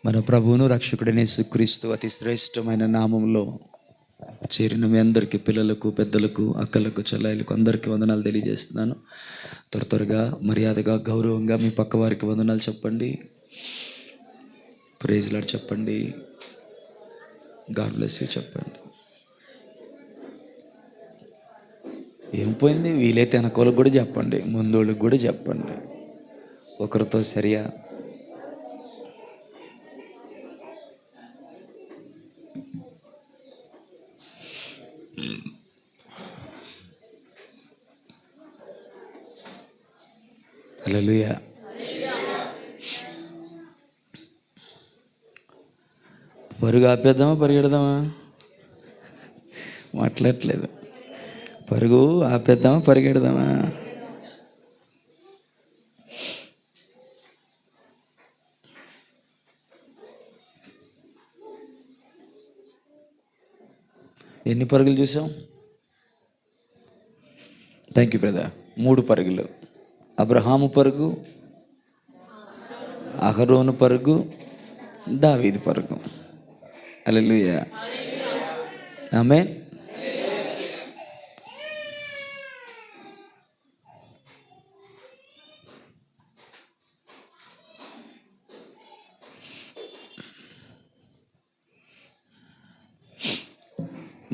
మన ప్రభువును రక్షకుడైన యేసుక్రీస్తు అతి శ్రేష్టమైన నామంలో చేరిన మీ అందరికీ, పిల్లలకు, పెద్దలకు, అక్కలకు, చెల్లెలకు అందరికీ వందనాలు తెలియజేస్తున్నాను. త్వరగా మర్యాదగా గౌరవంగా మీ పక్క వారికి వందనాలు చెప్పండి. ప్రైజ్ లార్డ్ చెప్పండి. గాడ్ బ్లెస్ యూ చెప్పండి. ఏం పోయింది? వీలైతే వెనకోళ్ళకి కూడా చెప్పండి, ముందోళ్ళకి కూడా చెప్పండి. ఒకరితో సరియా? హల్లెలూయా. పరుగు ఆపేద్దామా పరిగెడదామా? మాట్లాడట్లేదు. పరుగు ఆపేద్దామా పరిగెడదామా? ఎన్ని పరుగులు చూసాం? Thank you brother. 3 పరుగులు. అబ్రహాము పరుగు, అహరోను పరుగు, దావీదు పరుగు. హల్లెలూయా. ఆమేన్.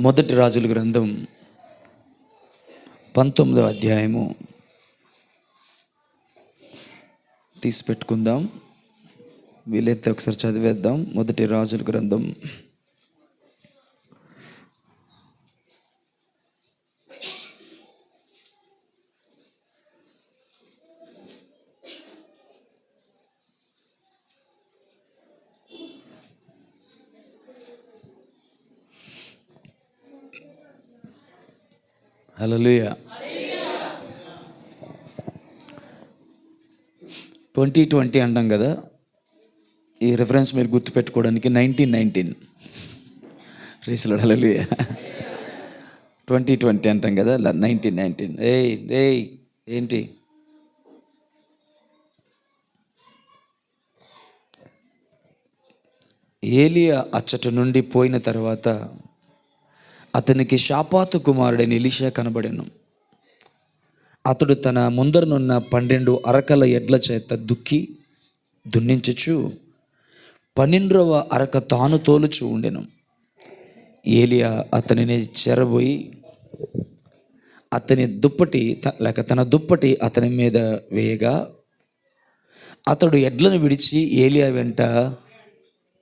మొదటి రాజుల గ్రంథం 19వ అధ్యాయము తీసి పెట్టుకుందాం. వీలైతే ఒకసారి చదివేద్దాం. మొదటి రాజుల గ్రంథం 2020 అంటాం కదా. ఈ రెఫరెన్స్ మీరు గుర్తుపెట్టుకోవడానికి 1919 రీసెలో. హల్లెలూయా. 2020 అంటాం కదా, 1919. ఏయ్ ఏంటి? ఏలియా అచ్చట నుండి పోయిన తర్వాత అతనికి షాపాతు కుమారుడైన ఎలీషా కనబడెను. అతడు తన ముందరనున్న 12 అరకల ఎడ్ల చేత దున్నించుచు 12వ అరక తాను తోలుచు ఉండెను. ఏలియా అతనిని చెరబోయి తన దుప్పటి అతని మీద వేయగా అతడు ఎడ్లను విడిచి ఏలియా వెంట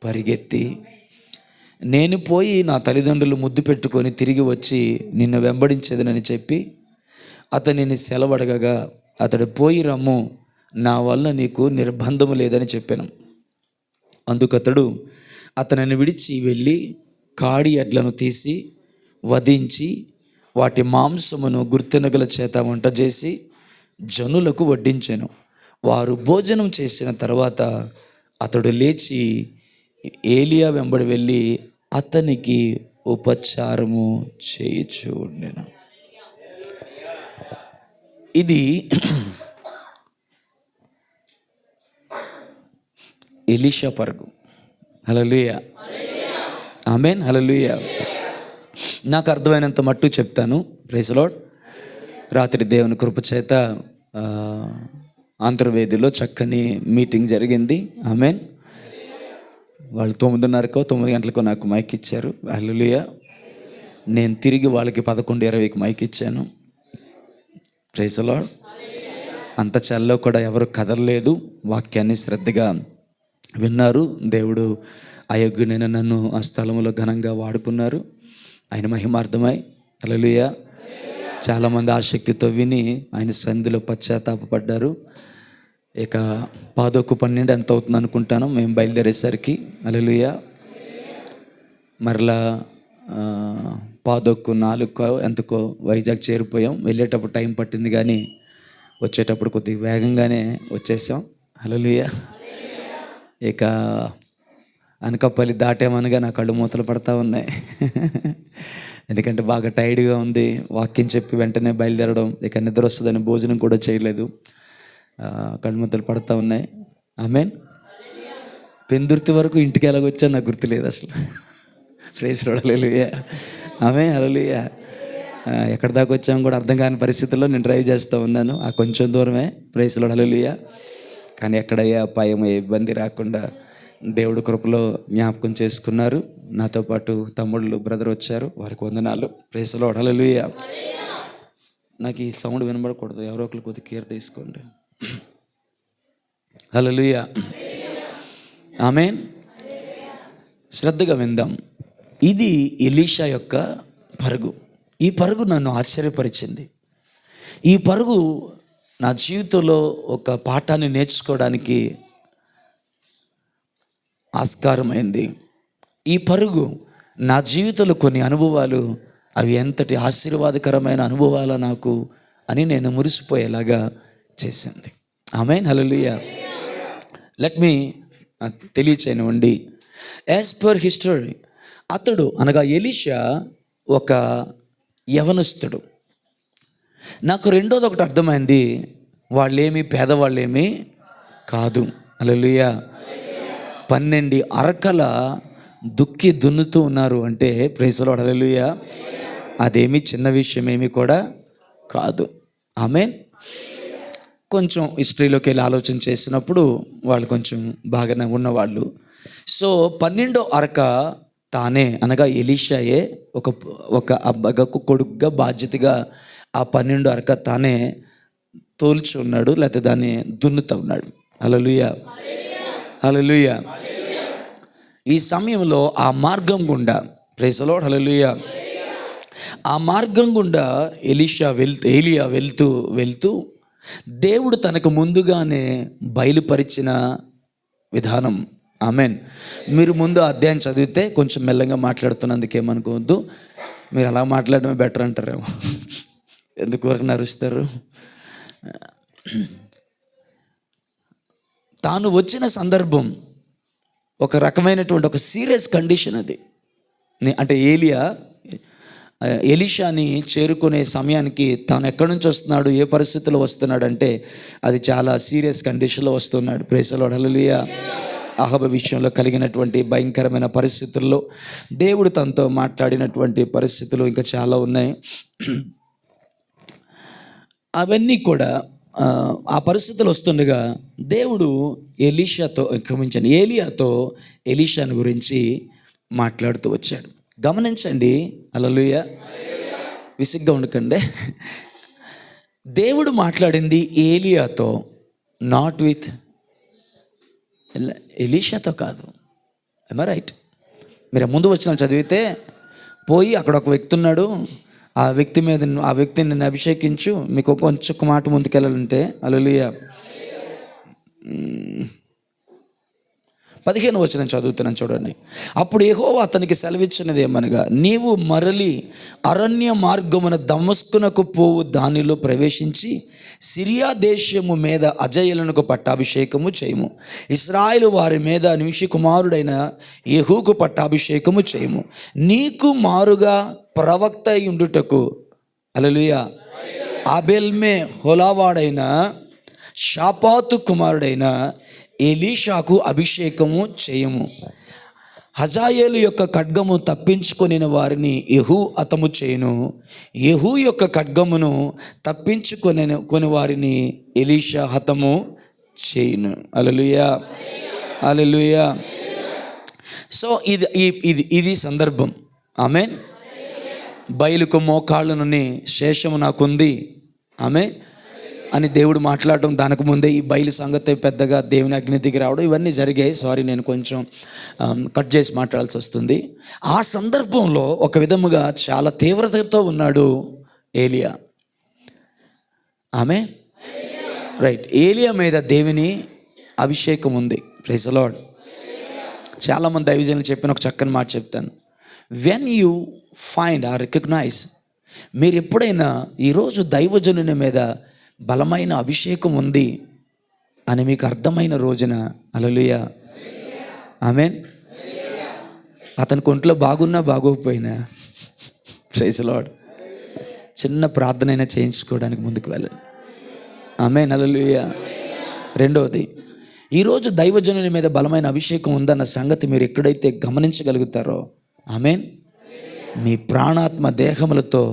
పరిగెత్తి, నేను పోయి నా తల్లిదండ్రులు ముద్దు పెట్టుకొని తిరిగి వచ్చి నిన్ను వెంబడించేదనని చెప్పి అతనిని సెలవడగగా, అతడు పోయి రమ్ము, నా వల్ల నీకు నిర్బంధము లేదని చెప్పాను. అందుకతడు అతనిని విడిచి వెళ్ళి కాడి ఎడ్లను తీసి వధించి వాటి మాంసమును గుర్తెనగల చేత వంట చేసి జనులకు వడ్డించెను. వారు భోజనం చేసిన తర్వాత అతడు లేచి ఏలియా వెంబడి వెళ్ళి అతనికి ఉపచారము చేయుచు ఉండెను. ఇది ఎలీషా పరుగు. హల్లెలూయా. ఆమేన్. హల్లెలూయా. నాకు అర్థమైనంత మట్టు చెప్తాను. Praise Lord. రాత్రి దేవుని కృప చేత అంతర్వేదిలో చక్కని మీటింగ్ జరిగింది. ఆమేన్. వాళ్ళు 9:30కో 9 గంటలకో నాకు మైక్ ఇచ్చారు. హల్లెలూయా. నేను తిరిగి వాళ్ళకి 11:20కి మైక్ ఇచ్చాను. Praise Lord. అంత చల్లో కూడా ఎవరు కదలలేదు. వాక్యాన్ని శ్రద్ధగా విన్నారు. దేవుడు అయోగ్యునైన నన్ను ఆ స్థలంలో ఘనంగా వాడుకున్నారు. ఆయన మహిమార్థమై. హల్లెలూయా. చాలామంది ఆసక్తితో విని ఆయన సన్నిధిలో పశ్చాత్తాపపడ్డారు. ఇక 11:12 ఎంత అవుతుంది అనుకుంటాను మేము బయలుదేరేసరికి. హల్లెలూయా. మరలా 11:04 ఎంతకో వైజాగ్ చేరిపోయాం. వెళ్ళేటప్పుడు టైం పట్టింది కానీ వచ్చేటప్పుడు కొద్దిగా వేగంగానే వచ్చేసాం. హల్లెలూయా. ఇక అనకాపల్లి దాటామనగా నా కళ్ళు మూతలు పడతా ఉన్నాయి. ఎందుకంటే బాగా టైర్డ్గా ఉంది. వాక్యం చెప్పి వెంటనే బయలుదేరడం, ఇక నిద్ర వస్తుందని భోజనం కూడా చేయలేదు. కళ్ళు మూతలు పడతా ఉన్నాయి. ఆమేన్. పెందుర్తి వరకు ఇంటికి ఎలాగొచ్చా నాకు గుర్తులేదు అసలు. ప్రైజ్ లార్డ్, హల్లెలూయా, ఆమేన్, హల్లెలూయా. ఎక్కడి దాకా వచ్చాము కూడా అర్థం కాని పరిస్థితుల్లో నేను డ్రైవ్ చేస్తూ ఉన్నాను. ఆ కొంచెం దూరమే. ప్రైజ్ లార్డ్, హల్లెలూయా. కానీ ఎక్కడయ్యా అపాయం, ఏ ఇబ్బంది రాకుండా దేవుడు కృపలో జ్ఞాపకం చేసుకున్నారు. నాతో పాటు తమ్ముళ్ళు, బ్రదర్ వచ్చారు, వారికి వందనాలు. ప్రైజ్ లార్డ్, హల్లెలూయా. నాకు ఈ సౌండ్ వినబడకూడదు, ఎవరో ఒకరు కొద్దిగా కేర్ తీసుకోండి. హల్లెలూయా, ఆమేన్. శ్రద్ధగా విందాం. ఇది ఎలీషా యొక్క పరుగు. ఈ పరుగు నన్ను ఆశ్చర్యపరిచింది. ఈ పరుగు నా జీవితంలో ఒక పాఠాన్ని నేర్చుకోవడానికి ఆస్కారమైంది. ఈ పరుగు నా జీవితంలో కొన్ని అనుభవాలు, అవి ఎంతటి ఆశీర్వాదకరమైన అనుభవాలు నాకు అని నేను మురిసిపోయేలాగా చేసింది. Amen, hallelujah. లెట్ మీ తెలియచేయనివ్వండి. యాజ్ పర్ హిస్టరీ, అతడు అనగా ఎలీషా ఒక యవనస్తుడు. నాకు రెండోది ఒకటి అర్థమైంది, వాళ్ళేమి పేదవాళ్ళేమి కాదు. హల్లెలూయా. 12 అరకల దుక్కి దున్నుతూ ఉన్నారు అంటే ప్రైజ్ లార్డ్, హల్లెలూయా, అదేమి చిన్న విషయం ఏమి కూడా కాదు. ఆమేన్. కొంచెం హిస్టరీలోకి వెళ్ళి ఆలోచన చేసినప్పుడు వాళ్ళు కొంచెం బాగానే ఉన్నవాళ్ళు. సో 12వ అరక తానే అనగా ఎలీషాయే ఒక అబ్బగకు కొడుకుగా బాధ్యతగా ఆ 12 అరక తానే తోల్చి ఉన్నాడు, లేకపోతే దాన్ని దున్నుతూ ఉన్నాడు. హల్లెలూయా, హల్లెలూయా. ఈ సమయంలో ఆ మార్గం గుండా, ప్రైజ్ ది లార్డ్, హల్లెలూయా, ఆ మార్గం గుండా ఏలియా వెళ్తూ దేవుడు తనకు ముందుగానే బయలుపరిచిన విధానం. ఆమేన్. మీరు ముందు అధ్యాయం చదివితే కొంచెం మెల్లగా మాట్లాడుతున్నందుకు ఏమనుకోవద్దు. మీరు అలా మాట్లాడడమే బెటర్ అంటారేమో, ఎందుకు వరకు నరుస్తారు. తాను వచ్చిన సందర్భం ఒక రకమైనటువంటి ఒక సీరియస్ కండిషన్. అది అంటే ఎలీషాని చేరుకునే సమయానికి తాను ఎక్కడి నుంచి వస్తున్నాడు, ఏ పరిస్థితుల్లో వస్తున్నాడు అంటే అది చాలా సీరియస్ కండిషన్లో వస్తున్నాడు. ప్రైజ్ ది లార్డ్, హల్లెలూయా. అహబ విషయంలో కలిగినటువంటి భయంకరమైన పరిస్థితుల్లో దేవుడు తనతో మాట్లాడినటువంటి పరిస్థితులు ఇంకా చాలా ఉన్నాయి. అవన్నీ కూడా ఆ పరిస్థితులు వస్తుండగా దేవుడు ఏలియాతో ఎలీషాని గురించి మాట్లాడుతూ వచ్చాడు. గమనించండి, హల్లెలూయా, విసిగ్గా ఉండకండి. దేవుడు మాట్లాడింది ఏలియాతో, నాట్ విత్ ఎలీషాతో కాదు. am I right? మీరు ముందు వచ్చిన చదివితే పోయి అక్కడ ఒక వ్యక్తి ఉన్నాడు, ఆ వ్యక్తిని నేను అభిషేకించు, మీకు కొంచెం మాట ముందుకెళ్ళాలంటే హల్లెలూయా. 15వ వచనం చదువుతున్నాను చూడండి. అప్పుడు యెహోవా అతనికి సెలవిచ్చినది ఏమనగా, నీవు మరలి అరణ్య మార్గమున దమస్కునకు పోవు దానిలో ప్రవేశించి సిరియా దేశము మీద అజయేలునకు పట్టాభిషేకము చేయము. ఇశ్రాయేలు వారి మీద నిమిషి కుమారుడైన యెహూకు పట్టాభిషేకము చేయము. నీకు మారుగా ప్రవక్త అయి ఉండుటకు, హల్లెలూయా, ఆబెల్మే హోలావాడైన షాపాతు కుమారుడైన ఎలీషాకు అభిషేకము చేయము. హజాయేలు యొక్క ఖడ్గము తప్పించుకొని వారిని యెహూ హతము చేయును. యెహూ యొక్క ఖడ్గమును తప్పించుకొని వారిని ఎలీషా హతము చేయును. హల్లెలూయా, హల్లెలూయా. సో ఇది సందర్భం. ఆమేన్. బయలుకు మోకాళ్ళనుని శేషము నాకుంది ఆమె అని దేవుడు మాట్లాడడం, దానికి ముందే ఈ బయలు సంగతి పెద్దగా దేవుని అగ్ని దిగి రావడం, ఇవన్నీ జరిగాయి. సారీ, నేను కొంచెం కట్ చేసి మాట్లాడాల్సి వస్తుంది. ఆ సందర్భంలో ఒక విధముగా చాలా తీవ్రతతో ఉన్నాడు ఏలియా. ఆమె రైట్. ఏలియా మీద దేవుని అభిషేకం ఉంది. Praise the Lord. చాలామంది దైవజనులు చెప్పిన ఒక చక్కని మాట చెప్తాను. When you find or recognise, మీరు ఎప్పుడైనా ఈరోజు దైవజనుని మీద బలమైన అభిషేకం ఉంది అని మీకు అర్థమైన రోజున, హల్లెలూయా, ఆమేన్, అతనికి ఒంట్లో బాగున్నా బాగోకపోయినా, ప్రైజ్ ది లార్డ్, చిన్న ప్రార్థన అయినా చేయించుకోవడానికి ముందుకు వెళ్ళండి. ఆమేన్, హల్లెలూయా. రెండవది, ఈరోజు దైవజనుని మీద బలమైన అభిషేకం ఉందన్న సంగతి మీరు ఎక్కడైతే గమనించగలుగుతారో, ఆమేన్, మీ ప్రాణాత్మ దేహములతో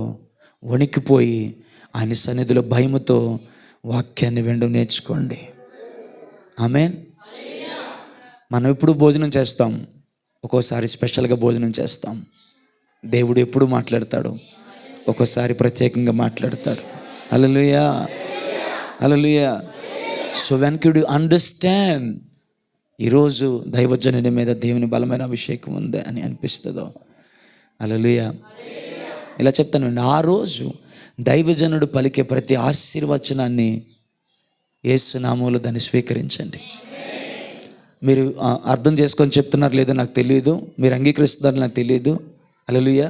వణికిపోయి ఆయన సన్నిధిలో భయముతో వాక్యాన్ని వినడం నేర్చుకోండి. ఆమేన్. మనం ఎప్పుడు భోజనం చేస్తాం, ఒక్కోసారి స్పెషల్గా భోజనం చేస్తాం. దేవుడు ఎప్పుడు మాట్లాడతాడు, ఒక్కోసారి ప్రత్యేకంగా మాట్లాడతాడు. Hallelujah, hallelujah. So when could you understand, ఈరోజు దైవజనుని మీద దేవుని బలమైన అభిషేకం ఉంది అని అనిపిస్తుందో, హల్లెలూయా. ఇలా చెప్తానండి, ఆ రోజు దైవజనుడు పలికే ప్రతి ఆశీర్వచనాన్ని యేసు నామములో దాన్ని స్వీకరించండి. మీరు అర్థం చేసుకొని చెప్తున్నారు లేదో నాకు తెలియదు, మీరు అంగీకరిస్తున్నారు నాకు తెలియదు. హల్లెలూయా.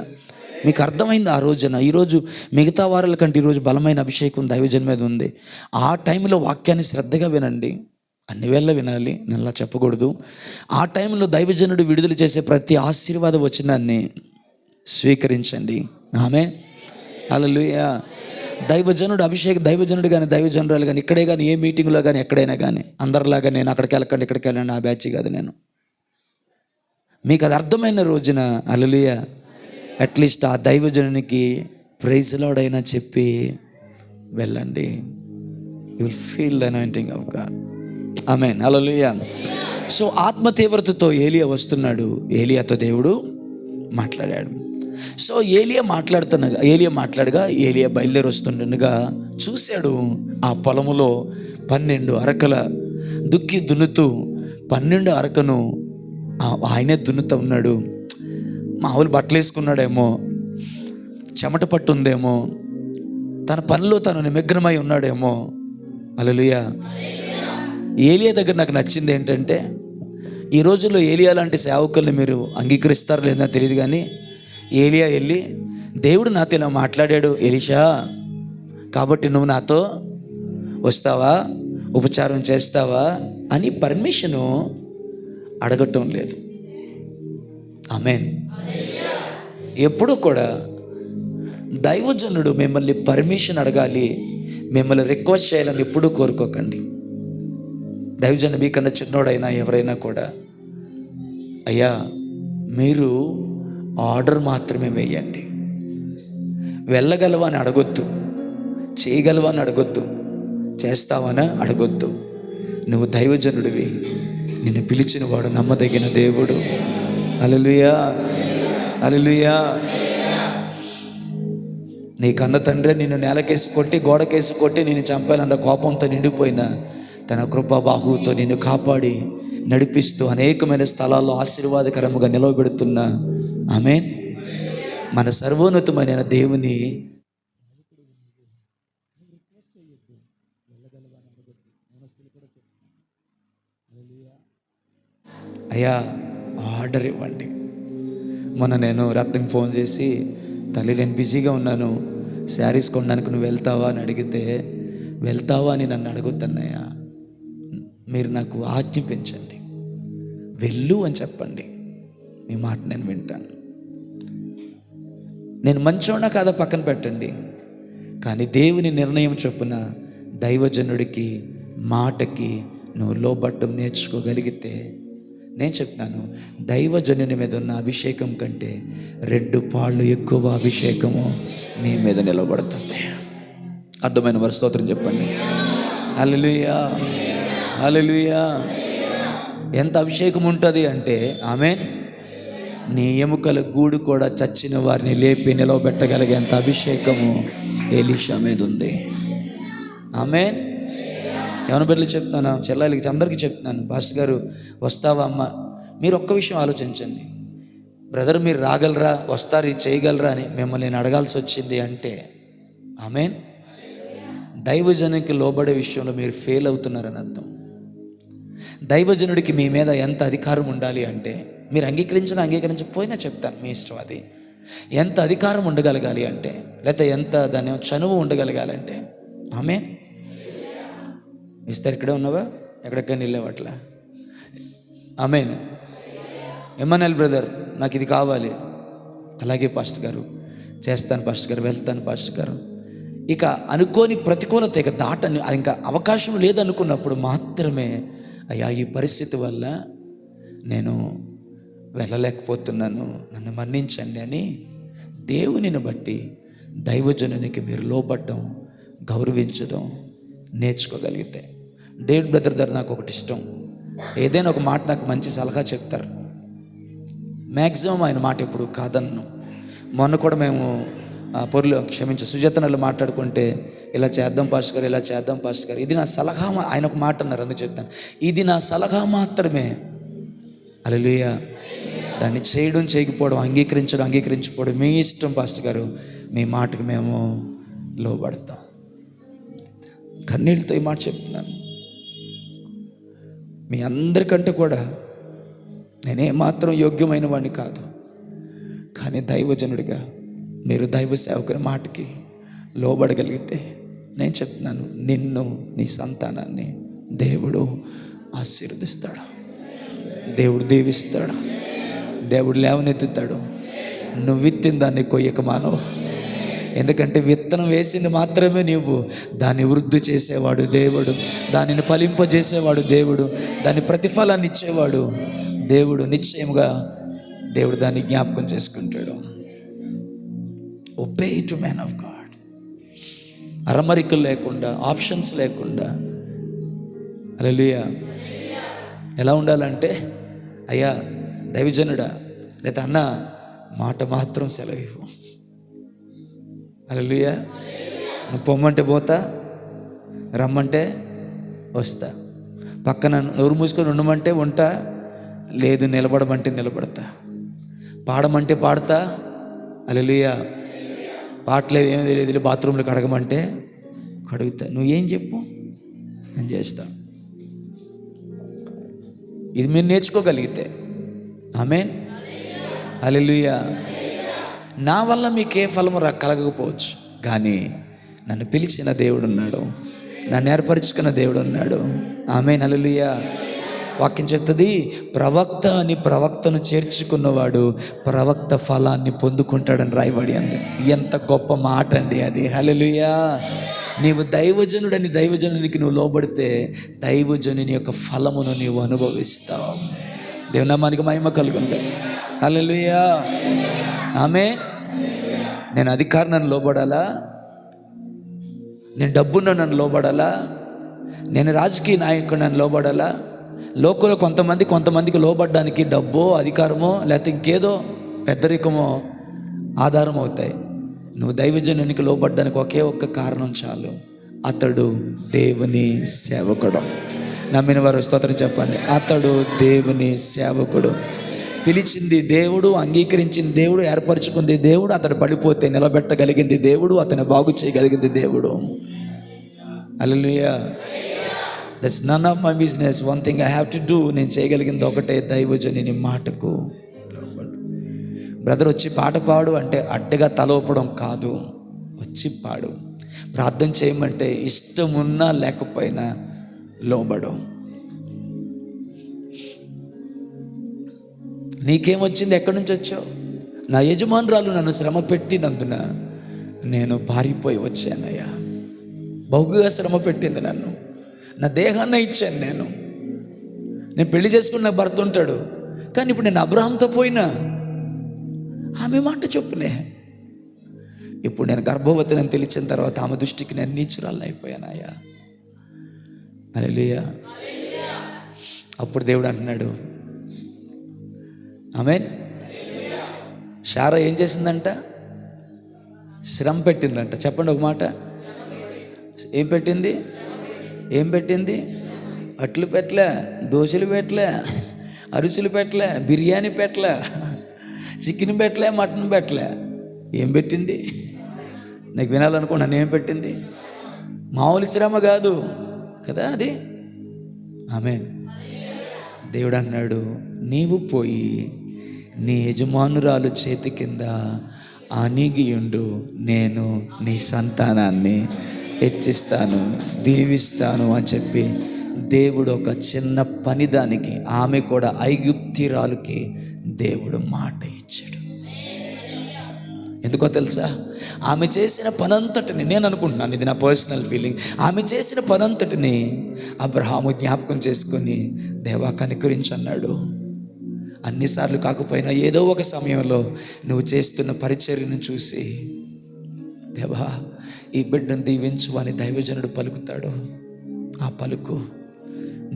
మీకు అర్థమైంది ఆ రోజున. ఈరోజు మిగతా వారాల కంటే ఈరోజు బలమైన అభిషేకం దైవజన్ మీద ఉంది. ఆ టైంలో వాక్యాన్ని శ్రద్ధగా వినండి. అన్ని వేళ వినాలి, నేను అలా చెప్పకూడదు. ఆ టైంలో దైవజనుడు విడుదల చేసే ప్రతి ఆశీర్వాద వచనాన్ని స్వీకరించండి. ఆమేన్, హల్లెలూయా. దైవజనుడు కానీ దైవజనురాలు కానీ ఇక్కడే కానీ ఏ మీటింగ్లో కానీ ఎక్కడైనా కానీ అందరిలాగా నేను అక్కడికి వెళ్ళకండి ఇక్కడికి వెళ్ళండి ఆ బ్యాచ్ కాదు నేను. మీకు అది అర్థమైన రోజున, హల్లెలూయా, అట్లీస్ట్ ఆ దైవజనునికి ప్రైజ్ లార్డ్ అయినా చెప్పి వెళ్ళండి. You will feel the anointing of God. Amen, hallelujah. So ఆత్మ తీవ్రతతో ఏలియా వస్తున్నాడు. ఏలియాతో దేవుడు మాట్లాడాడు. సో ఏలియా మాట్లాడగా ఏలియా బయలుదేరి వస్తుండగా చూశాడు, ఆ పొలములో 12 అరకల దున్నుతూ 12 అరకను ఆయనే దున్నుతూ ఉన్నాడు. మామూలు బట్టలు వేసుకున్నాడేమో, చెమట పట్టుందేమో, తన పనిలో తను నిమగ్నమై ఉన్నాడేమో. హల్లెలూయా. ఏలియా దగ్గర నాకు నచ్చింది ఏంటంటే, ఈ రోజుల్లో ఏలియా లాంటి సేవకుల్ని మీరు అంగీకరిస్తారో లేదో తెలియదు, కానీ ఏలియా వెళ్ళి దేవుడు నాతో ఇలా మాట్లాడాడు ఎలీషా, కాబట్టి నువ్వు నాతో వస్తావా, ఉపచారం చేస్తావా అని పర్మిషను అడగటం లేదు. ఆమేన్. ఎప్పుడు కూడా దైవజనుడు మిమ్మల్ని పర్మిషన్ అడగాలి, మిమ్మల్ని రిక్వెస్ట్ చేయాలని ఎప్పుడూ కోరుకోకండి. దైవజనుడు మీకన్నా చిన్నోడైనా ఎవరైనా కూడా, అయ్యా మీరు ఆర్డర్ మాత్రమే వేయండి. వెళ్ళగలవా అని అడగొద్దు, చేయగలవా అని అడగొద్దు, చేస్తావని అడగొద్దు. నువ్వు దైవజనుడివి, నిన్ను పిలిచిన వాడు నమ్మదగిన దేవుడు. హల్లెలూయా, హల్లెలూయా. నీ కన్న తండ్రి నిన్ను నేలకేసి కొట్టి గోడకేసి కొట్టి నిన్ను చంపాలంత కోపంతో నిండిపోయిన తన కృపా బాహువుతో నిన్ను కాపాడి నడిపిస్తూ అనేకమైన స్థలాల్లో ఆశీర్వాదకరముగా నిలవబెడుతున్న, ఆమేన్, మన సర్వోన్నతమైన దేవుని అయ్యా ఆర్డర్ ఇవ్వండి. మొన్న నేను రత్నం ఫోన్ చేసి, తల్లి నేను బిజీగా ఉన్నాను, శారీస్ కొనడానికి నువ్వు వెళ్తావా అని అడిగితే, వెళ్తావా అని నన్ను అడగొద్దన్నయ్యా, మీరు నాకు ఆజ్ఞాపించండి, వెళ్ళు అని చెప్పండి, మీ మాట నేను వింటాను. నేను మంచోనా కాదా పక్కన పెట్టండి, కానీ దేవుని నిర్ణయం చొప్పున దైవజనుడికి మాటకి నువ్వు లోబట్టం నేర్చుకోగలిగితే, నేను చెప్తాను, దైవజనుని మీద ఉన్న అభిషేకం కంటే 2 పాళ్ళు ఎక్కువ అభిషేకము నీ మీద నిలబడుతుంది. అర్థమైన వారి స్తోత్రం చెప్పండి. హల్లెలూయా, హల్లెలూయా. ఎంత అభిషేకం ఉంటుంది అంటే, ఆమేన్, నీ ఎముకల గూడు కూడా చచ్చిన వారిని లేపి నిలవబెట్టగలిగేంత అభిషేకము ఎలీషా మీద ఉంది. ఆమేన్. ఎవరి బిడ్డలు చెప్తున్నాను, చెల్లెలకి అందరికీ చెప్తున్నాను, పాస్టర్ గారు వస్తావా అమ్మ, మీరు ఒక్క విషయం ఆలోచించండి, బ్రదర్ మీరు రాగలరా, వస్తారు, ఇది చేయగలరా అని మిమ్మల్ని నేను అడగాల్సి వచ్చింది అంటే, ఆమేన్, దైవజనునికి లోబడే విషయంలో మీరు ఫెయిల్ అవుతున్నారని అర్థం. దైవజనుడికి మీ మీద ఎంత అధికారం ఉండాలి అంటే, మీరు అంగీకరించకపోయినా చెప్తాను, మీ ఇష్టం అది. ఎంత అధికారం ఉండగలగాలి అంటే, లేకపోతే ఎంత దాని చనువు ఉండగలగాలంటే, ఆమేన్. ఇస్తారు, ఇక్కడే ఉన్నావా, ఎక్కడెక్కడ నిల్లేవట్లా, ఆమేన్. ఎమ్మనల్ బ్రదర్ నాకు ఇది కావాలి, అలాగే పాస్టర్ గారు చేస్తాను, పాస్టర్ గారు వెళ్తాను, పాస్టర్ గారు. ఇక అనుకోని ప్రతికూలత ఇక దాటని, ఇంకా అవకాశం లేదనుకున్నప్పుడు మాత్రమే అయ్యా ఈ పరిస్థితి వల్ల నేను వెళ్ళలేకపోతున్నాను, నన్ను మన్నించండి అని దేవునిని బట్టి దైవజనునికి మీరు లోబడ్డం, గౌరవించడం నేర్చుకోగలిగితే. డేవిడ్ బ్రదర్ గారు నాకు ఒకటి ఇష్టం. ఏదైనా ఒక మాట నాకు మంచి సలహా చెప్తారు. మ్యాక్సిమం ఆయన మాట ఎప్పుడు కాదన్ను. మొన్న కూడా మేము సుజాతనలు మాట్లాడుకుంటే ఇలా చేద్దాం పాస్టర్ గారు, ఇలా చేద్దాం పాస్టర్ గారు, ఇది నా సలహా. ఆయన ఒక మాట అన్నారు, అందుకు చెప్తాను, ఇది నా సలహా మాత్రమే. హల్లెలూయా. దాన్ని చేయడం చేయకపోవడం, అంగీకరించకపోవడం మీ ఇష్టం పాస్టర్ గారు, మీ మాటకు మేము లోబడతాం. కన్నీళ్ళతో ఈ మాట చెప్తున్నాను. మీ అందరికంటే కూడా నేనేమాత్రం యోగ్యమైన వాడిని కాదు, కానీ దైవజనుడిగా మీరు దైవ సేవకుని మాటకి లోబడగలిగితే నేను చెప్తున్నాను, నిన్ను నీ సంతానాన్ని దేవుడు ఆశీర్వదిస్తాడు, దేవుడు దీవిస్తాడు, దేవుడు లేవనెత్తుతాడు. నువ్వు విత్తిన దాన్ని కొయ్యక మానవు. ఎందుకంటే విత్తనం వేసింది మాత్రమే నీవు, దాన్ని వృద్ధి చేసేవాడు దేవుడు, దానిని ఫలింపజేసేవాడు దేవుడు, దాని ప్రతిఫలాన్ని ఇచ్చేవాడు దేవుడు. నిశ్చయముగా దేవుడు దాన్ని జ్ఞాపకం చేసుకుంటాడు. Obey to man of God. అరమరికలు లేకుండా, ఆప్షన్స్ లేకుండా. హల్లెలూయా. ఎలా ఉండాలంటే, అయ్యా దైవజనుడా, లేదా అన్న మాట మాత్రం సెలవు. హల్లెలూయా. నువ్వు పొమ్మంటే పోతా, రమ్మంటే వస్తా, పక్కన నోరు మూసుకొని ఉండమంటే ఉంటా, లేదు నిలబడమంటే నిలబడతా, పాడమంటే పాడతా. హల్లెలూయా. పాటలేదు, ఏమీ తెలియదు, బాత్రూంలో కడగమంటే కడుగుతా. నువ్వేం చెప్పు, నేను చేస్తా. ఇది మీరు నేర్చుకోగలిగితే ఆమేన్. హల్లెలూయా. నా వల్ల మీకే ఫలము కలగకపోవచ్చు, కానీ నన్ను పిలిచిన దేవుడు ఉన్నాడు, నన్ను ఏర్పరచుకున్న దేవుడు ఉన్నాడు. ఆమేన్. హల్లెలూయా. వాక్యం చెప్తుంది, ప్రవక్త అని ప్రవక్తను చేర్చుకున్నవాడు ప్రవక్త ఫలాన్ని పొందుకుంటాడని రాయబడి అంది. ఎంత గొప్ప మాట అండి అది. హల్లెలూయా. నీవు దైవజనునికి నువ్వు లోబడితే దైవజనుని యొక్క ఫలమును నీవు అనుభవిస్తావు. దేవుని నామానికి మహిమ కలుగును. హల్లెలూయా. ఆమేన్. నేను అధికారం నన్ను లోబడాలా, నేను డబ్బున్న నన్ను లోబడాలా, నేను రాజకీయ నాయకుడు నన్ను లోబడాలా? లోకంలో కొంతమందికి లోబడ్డానికి డబ్బో, అధికారమో, లేకపోతే ఇంకేదో పెద్దరికమో ఆధారం అవుతాయి. నువ్వు దైవజనునికి లోబడ్డానికి ఒకే ఒక్క కారణం చాలు, అతడు దేవుని సేవకుడు. నమ్మిన వారు స్తోత్రం చెప్పండి. అతడు దేవుని సేవకుడు. పిలిచింది దేవుడు, అంగీకరించింది దేవుడు, ఏర్పరచుకుంది దేవుడు, అతడు పడిపోతే నిలబెట్టగలిగింది దేవుడు, అతను బాగు చేయగలిగింది దేవుడు. Hallelujah. That's none of my business. One thing I have to do. నేను చేయగలిగింది ఒకటే, దైవజనుని మాటకు. బ్రదర్ వచ్చి పాట పాడు అంటే అడ్డగా తల ఊపడం కాదు, వచ్చి పాడు. ప్రార్థన చేయమంటే ఇష్టం ఉన్నా లేకపోయినా లోబడు. నీకేమొచ్చింది, ఎక్కడి నుంచి వచ్చావు? నా యజమానురాలు నన్ను శ్రమ పెట్టినందున నేను పారిపోయి వచ్చానయ్యా. బహుగా శ్రమ పెట్టింది నన్ను, నా దేహాన్ని ఇచ్చాను. నేను పెళ్లి చేసుకున్న భర్త ఉంటాడు, కానీ ఇప్పుడు నేను అబ్రహాంతో పోయినా ఆమె మాట చొప్పునే. ఇప్పుడు నేను గర్భవతిని అని తెలిసిన తర్వాత ఆమె దృష్టికి నేను నీచురాలను అయిపోయానయ్యా. హల్లెలూయా. అప్పుడు దేవుడు అంటున్నాడు, ఆమేన్. శారా ఏం చేసిందంట? శ్రమ పెట్టిందంట. చెప్పండి ఒక మాట. ఏం పెట్టింది? అట్లు పెట్టలే, దోశలు పెట్టలే, అరుచులు పెట్టలే, బిర్యానీ పెట్టలే, చికెన్ పెట్టలే, మటన్ పెట్టలే. ఏం పెట్టింది? నాకు వినాలనుకున్నాను. ఏం పెట్టింది? మామూలు శ్రమ కాదు కదా అది. ఆమేన్. దేవుడు అన్నాడు, నీవు పోయి నీ యజమానురాలు చేతి కింద అణిగియుండు, నేను నీ సంతానాన్ని హెచ్చిస్తాను, దీవిస్తాను అని చెప్పి దేవుడు ఒక చిన్న పని దానికి, ఆమె కూడా ఐగుప్తిరాలుకి దేవుడు మాట ఇచ్చాడు. ఎందుకో తెలుసా? ఆమె చేసిన పనంతటిని, నేను అనుకుంటున్నాను, ఇది నా పర్సనల్ ఫీలింగ్, ఆమె చేసిన పనంతటిని అబ్రహాము జ్ఞాపకం చేసుకొని దేవా కనికరించి అన్నాడు. అన్నిసార్లు కాకపోయినా ఏదో ఒక సమయంలో నువ్వు చేస్తున్న పరిచర్యను చూసి, దేవా ఈ బిడ్డను దీవించు అని దైవజనుడు పలుకుతాడు. ఆ పలుకు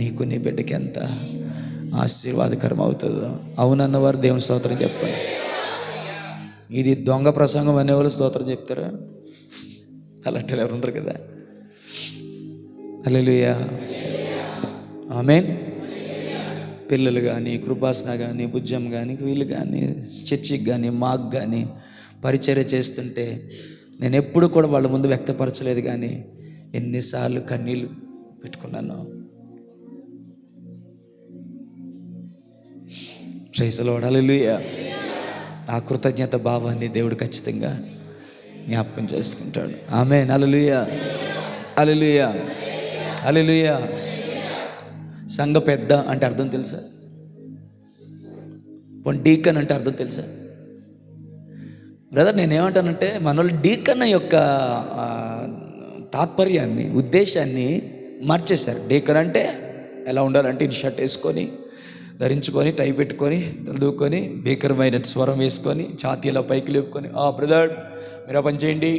నీకు నీ బిడ్డకి ఎంత ఆశీర్వాదకరం అవుతుందో. అవునన్నవారు దేవుని స్తోత్రం చెప్పండి. ఇది దొంగ ప్రసంగం అనేవాళ్ళు స్తోత్రం చెప్తారా? అలాంటి ఎవరు ఉండరు కదా. హల్లెలూయా, ఆమేన్. పిల్లలు కానీ, కృపాసన కానీ, బుజ్జం కానీ, వీళ్ళు కానీ, చర్చికి కానీ, మాకు కానీ పరిచర్య చేస్తుంటే నేను ఎప్పుడు కూడా వాళ్ళ ముందు వ్యక్తపరచలేదు, కానీ ఎన్నిసార్లు కన్నీళ్ళు పెట్టుకున్నాను. ప్రైజ్ ది లార్డ్, హల్లెలూయా. ఆ కృతజ్ఞత భావాన్ని దేవుడు ఖచ్చితంగా జ్ఞాపకం చేసుకుంటాడు. ఆమేన్, హల్లెలూయా, హల్లెలూయా, హల్లెలూయా. సంఘ పెద్ద అంటే అర్థం తెలుసా? డీకన్ అంటే అర్థం తెలుసా? బ్రదర్, నేనేమంటానంటే మనోళ్ళు డీకన్ యొక్క తాత్పర్యాన్ని, ఉద్దేశాన్ని మార్చేశారు. డీకన్ అంటే ఎలా ఉండాలంటే ఇన్ షర్ట్ వేసుకొని, ధరించుకొని, టై పెట్టుకొని, తలదూకొని, భీకరమైన స్వరం వేసుకొని, ఛాతీ ఎలా పైకి లేపుకొని, బ్రదర్ మీరు ఆ పని చేయండి,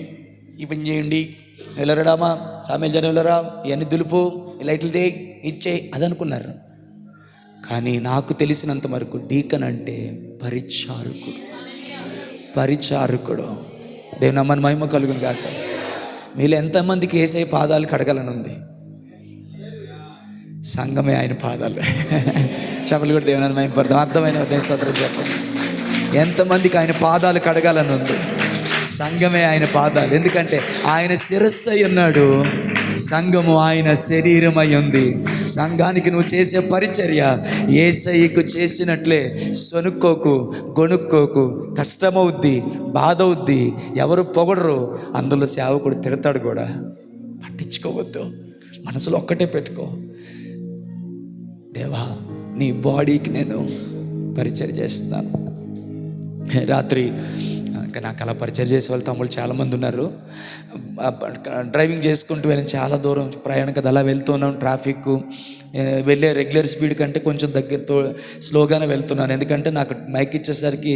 ఈ పని చేయండి, వెళ్ళరామా సామేల్ జనం వెళ్ళరా, ఇవన్నీ దులుపు, లైట్లు తే, ఇచ్చే, అది అనుకున్నారు. కానీ నాకు తెలిసినంత వరకు డీకన్ అంటే పరిచారకుడు. పరిచారకుడు. దేవుని నామానికి మహిమ కలుగును గాక. మీలో ఎంతమందికి యేసయ్య పాదాలు కడగాలని ఉంది? సంఘమే ఆయన పాదాలు. చెప్పలు కూడా దేవుని నామానికి మహిమ పడతాం. అర్థమైన స్తోత్రం చెప్పండి. ఎంతమందికి ఆయన పాదాలు కడగాలని ఉంది? సంఘమే ఆయన పాదాలు. ఎందుకంటే ఆయన శిరస్సు అయి ఉన్నాడు, సంఘము ఆయన శరీరమై ఉంది. సంఘానికి నువ్వు చేసే పరిచర్య యేసయ్యకు చేసినట్లే సొనుక్కోకు, గొనుక్కోకు. కష్టమవుద్ది, బాధ అవుద్ది, ఎవరు పొగడరు, అందులో సేవకుడు తిడతాడు కూడా. పట్టించుకోవద్దు, మనసులో ఒక్కటే పెట్టుకో, దేవా నీ బాడీకి నేను పరిచర్య చేస్తున్నాను. రాత్రి ఇంకా నాకు అలా పరిచయం చేసే వాళ్ళు తమ్ముళ్ళు చాలామంది ఉన్నారు. డ్రైవింగ్ చేసుకుంటూ వెళ్ళిన చాలా దూరం ప్రయాణం కదా, అలా వెళ్తున్నాను. ట్రాఫిక్ వెళ్ళే రెగ్యులర్ స్పీడ్ కంటే కొంచెం దగ్గరతో స్లోగానే వెళ్తున్నాను. ఎందుకంటే నాకు మైక్ ఇచ్చేసరికి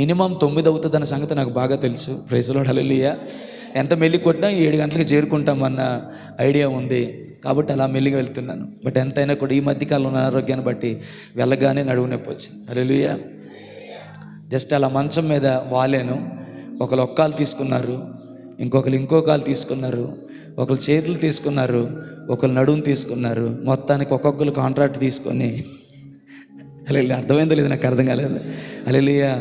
మినిమం 9 అవుతుందన్న సంగతి నాకు బాగా తెలుసు. ప్రైజ్ ది లార్డ్, హల్లెలూయా. ఎంత మెల్లి కొట్టినా 7 గంటలకు చేరుకుంటామన్న ఐడియా ఉంది, కాబట్టి అలా మెల్లిగా వెళ్తున్నాను. బట్ ఎంతైనా కూడా ఈ మధ్యకాలంలో ఉన్న ఆరోగ్యాన్ని బట్టి వెళ్ళగానే నడువు నొప్పి వచ్చింది. హల్లెలూయా. జస్ట్ అలా మంచం మీద వాలేను. ఒకరు ఒక్కాలు తీసుకున్నారు, ఇంకొకరు ఇంకో కాలు తీసుకున్నారు, ఒకరు చేతులు తీసుకున్నారు, ఒకరు నడుము తీసుకున్నారు. మొత్తానికి ఒక్కొక్కరు కాంట్రాక్ట్ తీసుకొని, హల్లెలూయా, అర్థమైందో లేదు నాకు అర్థం కాలేదు. హల్లెలూయా.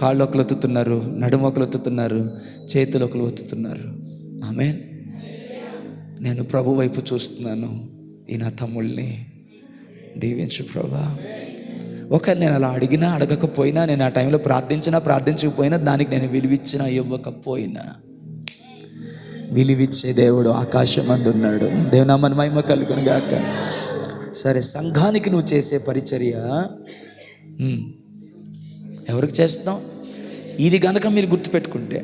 కాళ్ళు ఒకరు ఒత్తుతున్నారు, నడుము ఒకరు ఒత్తుతున్నారు, చేతులు ఒకరు ఒత్తుతున్నారు. ఆమేన్. నేను ప్రభు వైపు చూస్తున్నాను. ఈ నా తమ్ముళ్ళని దీవించు ప్రభా. ఒకవేళ నేను అలా అడిగినా అడగకపోయినా, నేను ఆ టైంలో ప్రార్థించకపోయినా, దానికి నేను విలువిచ్చినా ఇవ్వకపోయినా, విలువిచ్చే దేవుడు ఆకాశమందు ఉన్నాడు. దేవుని నామానికి మహిమ కలుగును గాక. సరే, సంఘానికి నువ్వు చేసే పరిచర్య ఎవరికి చేస్తున్నావు? ఇది కనుక మీరు గుర్తుపెట్టుకుంటే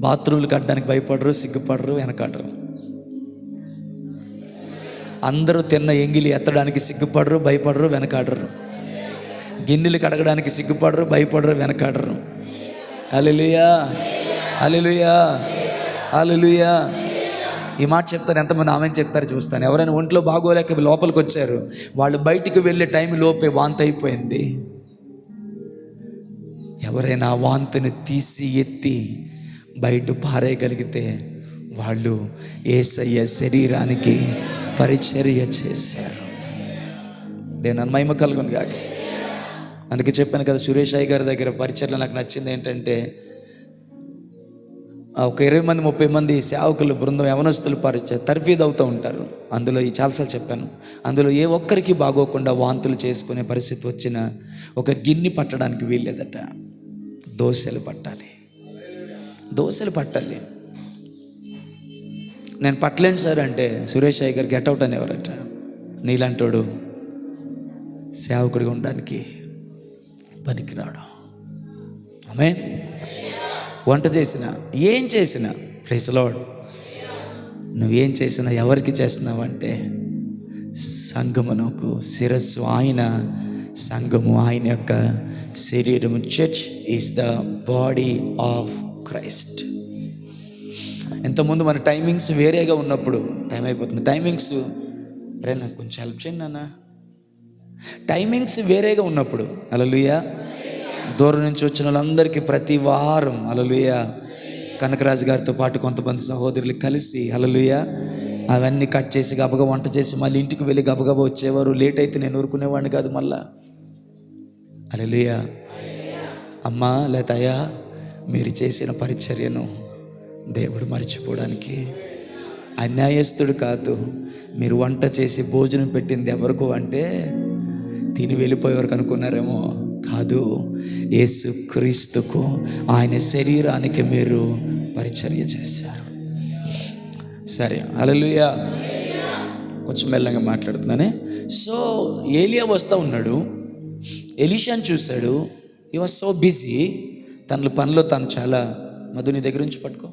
బాత్రూమ్లు కట్టడానికి భయపడరు, సిగ్గుపడరు, వెనకాడరు. అందరూ తిన్న ఎంగిలి ఎత్తడానికి సిగ్గుపడరు, భయపడరు, వెనకాడరు. గిన్నెలు కడగడానికి సిగ్గుపడరు, భయపడరు, వెనకాడరు. హల్లెలూయా, హల్లెలూయా, హల్లెలూయా. ఈ మాట చెప్తాను, ఎంతమంది ఆమెను చెప్తారు చూస్తాను. ఎవరైనా ఒంట్లో బాగోలేక లోపలికి వచ్చారు, వాళ్ళు బయటికి వెళ్ళే టైం లోపే వాంతి అయిపోయింది. ఎవరైనా వాంతిని తీసి ఎత్తి బయట పారేయగలిగితే వాళ్ళు యేసయ్య శరీరానికి పరిచర్య చేశారు. దేవుని మహిమ కలుగును గాక. అందుకే చెప్పాను కదా, సురేష్ అయ్య గారి దగ్గర పరిచర్యలో నాకు నచ్చింది ఏంటంటే, ఒక 20 మంది 30 మంది సేవకులు బృందం, యవనస్తులు తర్ఫీదు అవుతూ ఉంటారు. అందులో చాలాసార్లు చెప్పాను, అందులో ఏ ఒక్కరికి బాగోకుండా వాంతులు చేసుకునే పరిస్థితి వచ్చినా ఒక గిన్నె పట్టడానికి వీల్లేదట. దోశలు పట్టాలి, దోశలు పట్టాలి. నేను పట్టలేను సార్ అంటే సురేష్ అయ్య గారు గెట్అవుట్ అనేవారట. నీలాంటోడు సేవకుడిగా ఉండడానికి పనికిరాడు. ఆమేన్. వంట చేసినా, ఏం చేసినా, ప్రైజ్ ది లార్డ్, నువ్వేం చేసినా ఎవరికి చేస్తున్నావంటే సంఘమునకు. శిరస్సు ఆయన, సంఘము ఆయన యొక్క శరీరము. Church is the body of Christ. ఇంతకుముందు మన టైమింగ్స్ వేరేగా ఉన్నప్పుడు, టైం అయిపోతుంది, టైమింగ్స్ రే నాకు కొంచెం హెల్ప్ చేయండి నాన్న, టైమింగ్స్ వేరేగా ఉన్నప్పుడు, హల్లెలూయా, దూరం నుంచి వచ్చిన వాళ్ళందరికీ ప్రతి వారం, హల్లెలూయా, కనకరాజు గారితో పాటు కొంతమంది సహోదరులు కలిసి, హల్లెలూయా, అవన్నీ కట్ చేసి గబగబా వంట చేసి మళ్ళీ ఇంటికి వెళ్ళి గబగబా వచ్చేవారు. లేట్ అయితే నేను ఊరుకునేవాడిని కాదు మళ్ళా. హల్లెలూయా. అమ్మా లేతయ్యా, మీరు చేసిన పరిచర్యను దేవుడు మర్చిపోవడానికి అన్యాయస్తుడు కాదు. మీరు వంట చేసి భోజనం పెట్టింది ఎవరికి అంటే తిని వెళ్ళిపోయేవారు అనుకున్నారేమో, కాదు, యేసు క్రీస్తుకు, ఆయన శరీరానికి మీరు పరిచర్య చేశారు. సరే, హల్లెలూయా. కొంచెం మెల్లగా మాట్లాడుతున్నానే. సో ఏలియా వస్తూ ఉన్నాడు, ఎలీషాని చూశాడు. హి వాజ్ సో బిజీ, తన పనిలో తను చాలా. మధు నీ దగ్గర నుంచి పట్టుకో,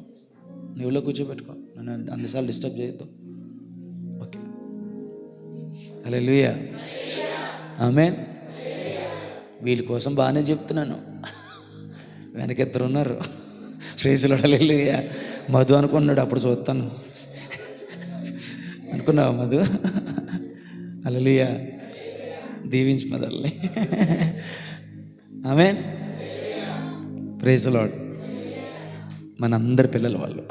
నీవులో కూర్చోబెట్టుకో, నన్ను అన్నిసార్లు డిస్టర్బ్ చేయొద్దు. ఓకే, హల్లెలూయా, ఆమేన్. వీళ్ళ కోసం బాగానే చెప్తున్నాను, వెనకెత్తరు ఉన్నారు. ప్రైజ్ ది లార్డ్, హల్లెలూయా. మధు అనుకున్నాడు, అప్పుడు చూస్తాను అనుకున్నావా మధు? హల్లెలూయా, దీవించి మదల్ని. ఆమేన్, ప్రైజ్ ది లార్డ్. మనందరి పిల్లలు వాళ్ళు.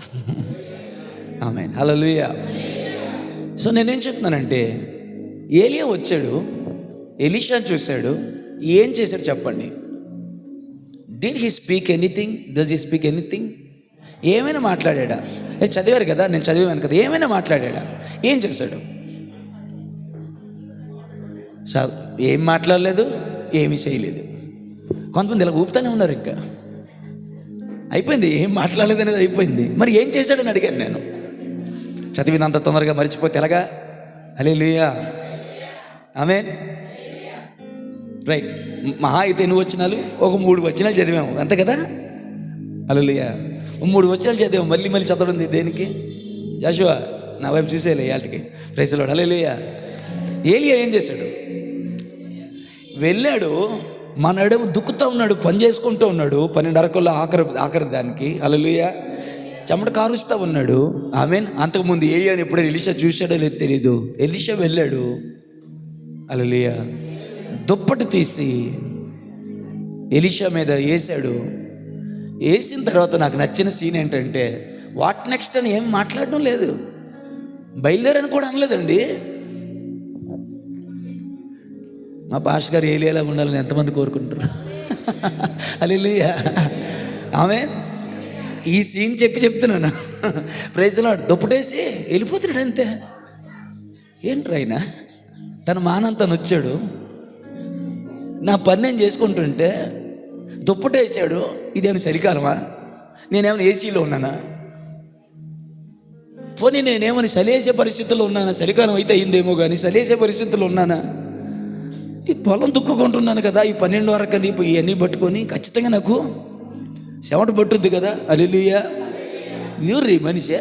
ఆమేన్, హల్లెలూయా. సో నేనేం చెప్తున్నానంటే, ఏలియా వచ్చాడు, ఎలీషాని చూశాడు, ఏం చేశాడు చెప్పండి? Did he speak anything? Does he speak anything? ఏమైనా మాట్లాడా? చదివారు కదా, నేను చదివాను కదా, ఏమైనా మాట్లాడా? ఏం చేశాడు? ఏం మాట్లాడలేదు, ఏమీ చేయలేదు. కొంతమంది ఇలా ఊపుతానే ఉన్నారు, ఇంకా అయిపోయింది, ఏం మాట్లాడలేదు అనేది అయిపోయింది. మరి ఏం చేశాడని అడిగాను నేను. చదివినంత తొందరగా మర్చిపోతే ఎలాగా? హల్లెలూయా, ఆమేన్, రైట్. మహా అయితే ఎన్ని వచనాలు? ఒక 3 వచనాలు చదివాము, అంతే కదా? హల్లెలూయా, 3 వచనాలు చదివాము. మళ్ళీ మళ్ళీ చదవడం దేనికి? యాషువా నా వైపు చూసేలే వాళ్ళకి. ప్రైజ్ ది లార్డ్, హల్లెలూయా. ఏలియా ఏం చేశాడు? వెళ్ళాడు, మనడేమో దుక్కుతూ ఉన్నాడు, పని చేసుకుంటూ ఉన్నాడు, 12 అరకుల్లో ఆఖరి దానికి, హల్లెలూయా, చెమట కారుస్తూ ఉన్నాడు. ఆమేన్. అంతకుముందు ఏలియాని ఎప్పుడైనా ఎలీషా చూశాడో లేదో తెలీదు. ఎలీషా వెళ్ళాడు, హల్లెలూయా, దుప్పటి తీసి ఎలీషా మీద వేసాడు. వేసిన తర్వాత నాకు నచ్చిన సీన్ ఏంటంటే, వాట్ నెక్స్ట్ అని ఏం మాట్లాడడం లేదు, బయలుదేరని కూడా అనలేదండి. మా పాస్టర్ గారు ఏలియాలా ఉండాలని ఎంతమంది కోరుకుంటారు? హల్లెలూయా, ఆమేన్. ఈ సీన్ చెప్తున్నాను. Praise the lord. దుప్పటేసి వెళ్ళిపోతున్నాడు అంతే. ఏంట్రా ఆయన, తన మానంతను వచ్చాడు, నా పని నేను చేసుకుంటుంటే దుప్పటేసాడు. ఇదేమైనా చలికాలమా? నేనేమైనా ఏసీలో ఉన్నానా? పోనీ నేనేమైనా చలివేసే పరిస్థితుల్లో ఉన్నానా? చలికాలం అయితే అయిందేమో కానీ చలివేసే పరిస్థితుల్లో ఉన్నానా? ఈ పొలం దుక్కుకుంటున్నాను కదా, ఈ 12 వరకు అని ఇవన్నీ పట్టుకొని ఖచ్చితంగా నాకు చెమట పట్టుద్ది కదా. హల్లెలూయా. యూర్రి మనిషి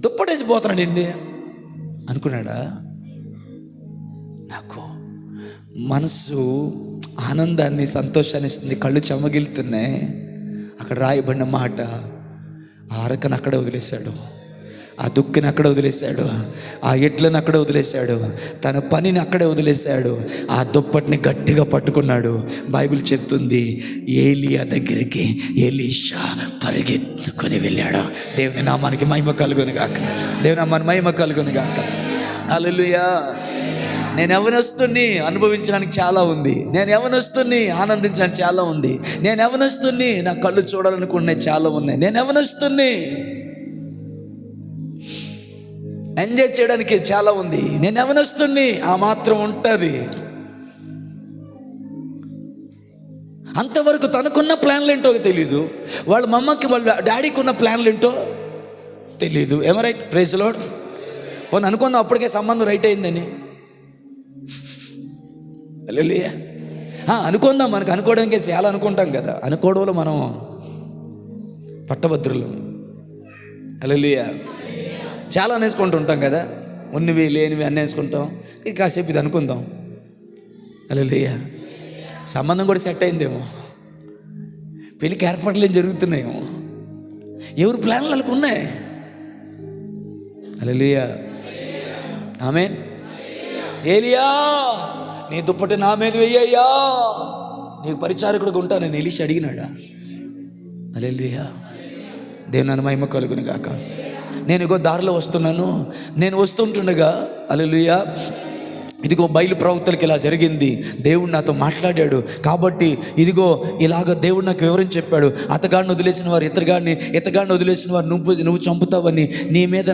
దుప్పటేసి పోతున్నాడు ఏంది అనుకున్నాడా? నాకు మనసు ఆనందాన్ని, సంతోషాన్ని ఇస్తుంది, కళ్ళు చెమగిలుతున్నాయి. అక్కడ రాయబడిన మాట, ఆ అరకను అక్కడే వదిలేశాడు, ఆ దుక్కిని అక్కడే వదిలేశాడు, ఆ ఎడ్లను అక్కడే వదిలేశాడు, తన పనిని అక్కడే వదిలేశాడు, ఆ దుప్పటిని గట్టిగా పట్టుకున్నాడు. బైబిల్ చెప్తుంది, ఏలియా దగ్గరికి ఎలీషా పరిగెత్తుకొని వెళ్ళాడు. దేవుని నామానికి మహిమ కలుగును గాక, దేవుని నామానికి మహిమ కలుగును గాక. హల్లెలూయా. నేను యవ్వనస్తుని అనుభవించడానికి చాలా ఉంది, నేను యవ్వనస్తుని ఆనందించడానికి చాలా ఉంది, నేను యవ్వనస్తుని నా కళ్ళు చూడాలనుకునే చాలా ఉన్నాయి, నేను యవ్వనస్తుని ఎంజాయ్ చేయడానికి చాలా ఉంది, నేను యవ్వనస్తుని. ఆ మాత్రం ఉంటుంది. అంతవరకు తనకున్న ప్లాన్లు ఏంటో తెలీదు, వాళ్ళ మమ్మకి వాళ్ళ డాడీకి ఉన్న ప్లాన్లు ఏంటో తెలీదు. ఏమో రైట్? Praise the lord. పోనీ అనుకుందాం అప్పటికే సంబంధం రైట్ అయిందని. హల్లెలూయా. అనుకుందాం, మనకు అనుకోవడానికి చాలా అనుకుంటాం కదా, అనుకోవడంలో మనం పట్టభద్రులు. హల్లెలూయా. చాలా అనేసుకుంటూ ఉంటాం కదా, ఉన్నవి లేనివి అన్నీ వేసుకుంటాం. కాసేపు ఇది అనుకుందాం. హల్లెలూయా. సంబంధం కూడా సెట్ అయిందేమో, పెళ్ళికి ఏర్పాట్లు ఏం జరుగుతున్నాయేమో, ఎవరు ప్లాన్లు వాళ్ళకు ఉన్నాయి. హల్లెలూయా. ఆమేన్. ఏలియా నీ దుప్పటి నా మీద వెయ్యయ్యా, నీకు పరిచారకుడిగా ఉంటానని ఎలీషా అడిగినాడా? హల్లెలూయా. దేవుని నామమున మహిమ కలుగును గాక. నేను ఇగో దారిలో వస్తున్నాను, నేను వస్తుంటుండగా హల్లెలూయా ఇదిగో బయలు ప్రవక్తలకి ఇలా జరిగింది, దేవుడు నాతో మాట్లాడాడు. కాబట్టి ఇదిగో ఇలాగ దేవుడు నాకు వివరించి చెప్పాడు. అతగాడిని వదిలేసిన వారు ఇతగాడిని వదిలేసిన వారు నువ్వు చంపుతావని, నీ మీద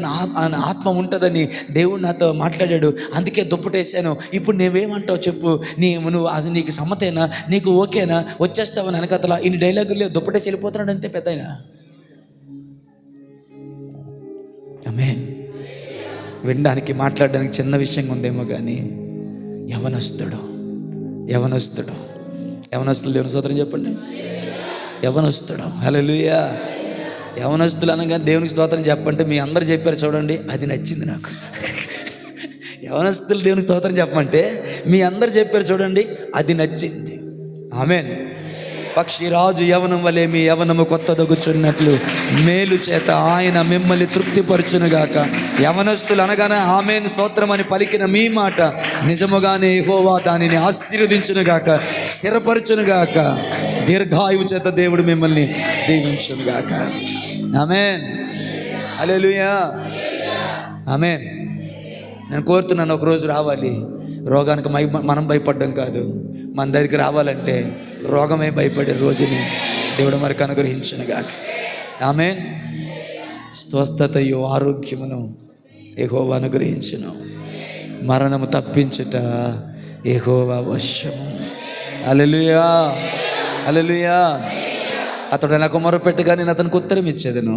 ఆత్మ ఉంటుందని దేవుడు నాతో మాట్లాడాడు. అందుకే దుప్పటేసాను. ఇప్పుడు నువ్వేమంటావు చెప్పు, నీకు సమ్మతేనా, నీకు ఓకేనా, వచ్చేస్తావని వెనకతలా ఇన్ని డైలాగులు దుప్పటేసి వెళ్ళిపోతున్నాడు అంతే పెద్ద ఆయన. ఆమేన్. వినడానికి మాట్లాడడానికి చిన్న విషయంగా ఉందేమో కానీ యవనస్తులు దేవుని స్తోత్రం చెప్పండి. యవనస్తుడు. హల్లెలూయా. యవనస్తులు అనగా దేవునికి స్తోత్రం చెప్పంటే మీ అందరు చెప్పారు చూడండి, అది నచ్చింది నాకు. యవనస్తులు దేవునికి స్తోత్రం చెప్పమంటే మీ అందరు చెప్పారు చూడండి, అది నచ్చింది. ఆమేన్. పక్షిరాజు యవనం వలె మీ యవనము కొత్తదొగుచున్నట్లు మేలు చేత ఆయన మిమ్మల్ని తృప్తిపరచునుగాక. యవనస్తులు అనగానే ఆమేన్ స్తోత్రం అని పలికిన మీ మాట నిజముగానే యెహోవా దానిని ఆశీర్వదించునుగాక, స్థిరపరచునుగాక. దీర్ఘాయువు చేత దేవుడు మిమ్మల్ని దీవించునుగాక. ఆమేన్. హల్లెలూయా. ఆమేన్. నేను కోరుతున్నాను, ఒకరోజు రావాలి. రోగానికి మనం భయపడ్డం కాదు, మన దగ్గరికి రావాలంటే రోగమే భయపడే రోజుని దేవుడు మనకు అనుగ్రహించునుగాక. ఆమేన్. స్వస్థతయు ఆరోగ్యమును యెహోవా అనుగ్రహించును. మరణము తప్పించుట యెహోవా వశము. హల్లెలూయా. హల్లెలూయా. అతడు నాకు మొరపెట్టగా నేను అతనికి ఉత్తరం ఇచ్చేదను,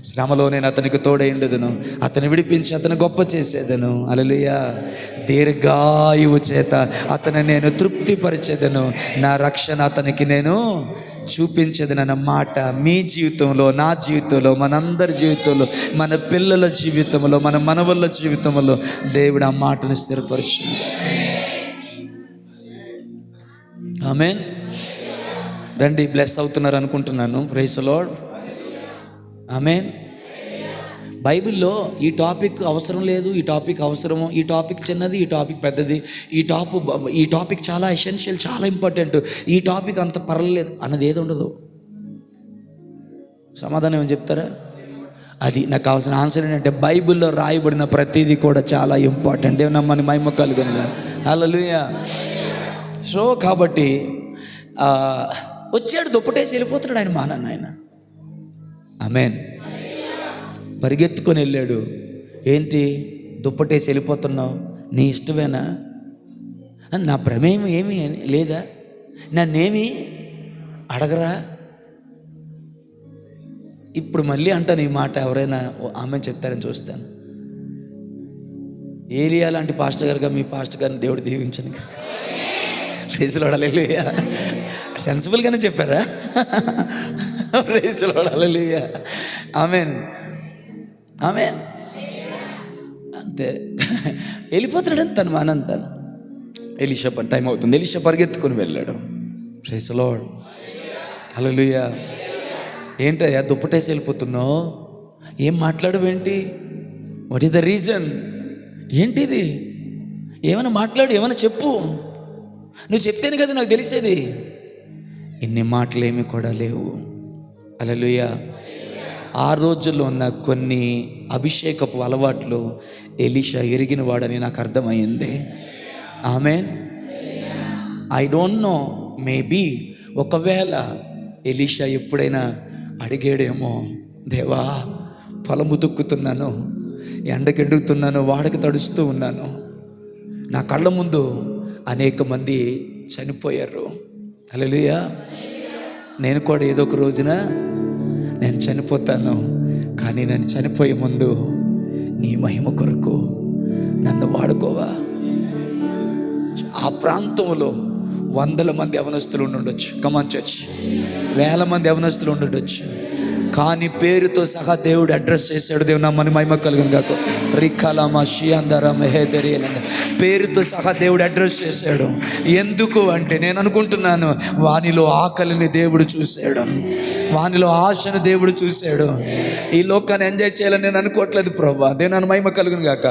శ్రమలో నేను అతనికి తోడైండుదును, అతను విడిపించి అతను గొప్ప చేసేదను. హల్లెలూయా. దీర్ఘాయువు చేత అతను నేను తృప్తిపరిచేదను, నా రక్షణ అతనికి నేను చూపించేదనన్న మాట మీ జీవితంలో, నా జీవితంలో, మనందరి జీవితంలో, మన పిల్లల జీవితంలో, మన మనవళ్ళ జీవితంలో దేవుడు ఆ మాటను స్థిరపరచును. ఆమేన్. రండి, బ్లెస్ అవుతున్నారు అనుకుంటున్నాను. Praise the Lord. ఆమేన్. బైబిల్లో ఈ టాపిక్ అవసరం లేదు, ఈ టాపిక్ అవసరము, ఈ టాపిక్ చిన్నది, ఈ టాపిక్ పెద్దది, ఈ టాపిక్ చాలా ఎసెన్షియల్, చాలా ఇంపార్టెంట్, ఈ టాపిక్ అంత పర్లేదు అన్నది ఏది ఉండదు. సమాధానం ఏమని చెప్తారా? అది నాకు కావాల్సిన ఆన్సర్ ఏంటంటే బైబిల్లో రాయబడిన ప్రతిదీ కూడా చాలా ఇంపార్టెంట్. దేవుని నామానికి మహిమ కలుగునుగా. హల్లెలూయా. సో కాబట్టి వచ్చాడు, దుప్పటేసి వెళ్ళిపోతున్నాడు ఆయన, ఆయన. ఆమేన్. పరిగెత్తుకొని వెళ్ళాడు. ఏంటి దుప్పటేసి వెళ్ళిపోతున్నావు, నీ ఇష్టమేనా, నా ప్రమేయం ఏమీ లేదా, నన్నేమి అడగరా? ఇప్పుడు మళ్ళీ అంటాను ఈ మాట, ఎవరైనా ఆమె చెప్తారని చూస్తాను. ఏలియా లాంటి పాస్టర్ గారుగా మీ పాస్టర్ గారిని దేవుడు దీవించను. Praise the Lord. హల్లెలూయా. సెన్సిబుల్గానే చెప్పారా? Praise the Lord. Hallelujah. Amen. Amen. అంతే. వెళ్ళిపోతున్నాడని తను మానంతాను. ఎలీషా టైం అవుతుంది, ఎలీషా పరిగెత్తుకొని వెళ్ళాడు. Praise the Lord. హల్లెలూయా. ఏంటయ్యా దుప్పటేసి వెళ్ళిపోతున్నావు, ఏం మాట్లాడవేంటి, వాట్ ఈస్ ద రీజన్, ఏంటిది, ఏమైనా మాట్లాడు, ఏమైనా చెప్పు, నువ్వు చెప్తేనే కదా నాకు తెలిసేది. ఇన్ని మాటలేమి కూడా లేవు. హల్లెలూయా. ఆ రోజుల్లో ఉన్న కొన్ని అభిషేకపు అలవాట్లు ఎలీషా ఎరిగిన వాడని నాకు అర్థమైంది. ఆమేన్. ఐ డోంట్ నో, మేబీ ఒకవేళ ఎలీషా ఎప్పుడైనా అడిగాడేమో, దేవా పొలము దుక్కుతున్నాను, ఎండకెండుతున్నాను, వాడకి తడుస్తూ ఉన్నాను, నా కళ్ళ ముందు అనేక మంది చనిపోయారు. హల్లెలూయా. నేను కూడా ఏదో ఒక రోజున నేను చనిపోతాను, కానీ నేను చనిపోయే ముందు నీ మహిమ కొరకు నన్ను వాడుకోవా. ఆ ప్రాంతంలో 100 మంది యవనస్తులు ఉండొచ్చు. కమాన్ చర్చ్, 1000 మంది యవనస్తులు ఉండొచ్చు. కానీ పేరుతో సహా దేవుడు అడ్రస్ చేశాడు. దేవుడు నమ్మని మహిమ కలుగును గాక. రిఖాలమా షియాందర మెహేదరి అని పేరుతో సహా దేవుడు అడ్రస్ చేశాడు. ఎందుకు అంటే నేను అనుకుంటున్నాను, వానిలో ఆకలిని దేవుడు చూశాడు, వానిలో ఆశను దేవుడు చూశాడు. ఈ లోకాన్ని ఎంజాయ్ చేయాలని నేను అనుకోవట్లేదు ప్రభువా. దేవుని మహిమ కలుగును గాక.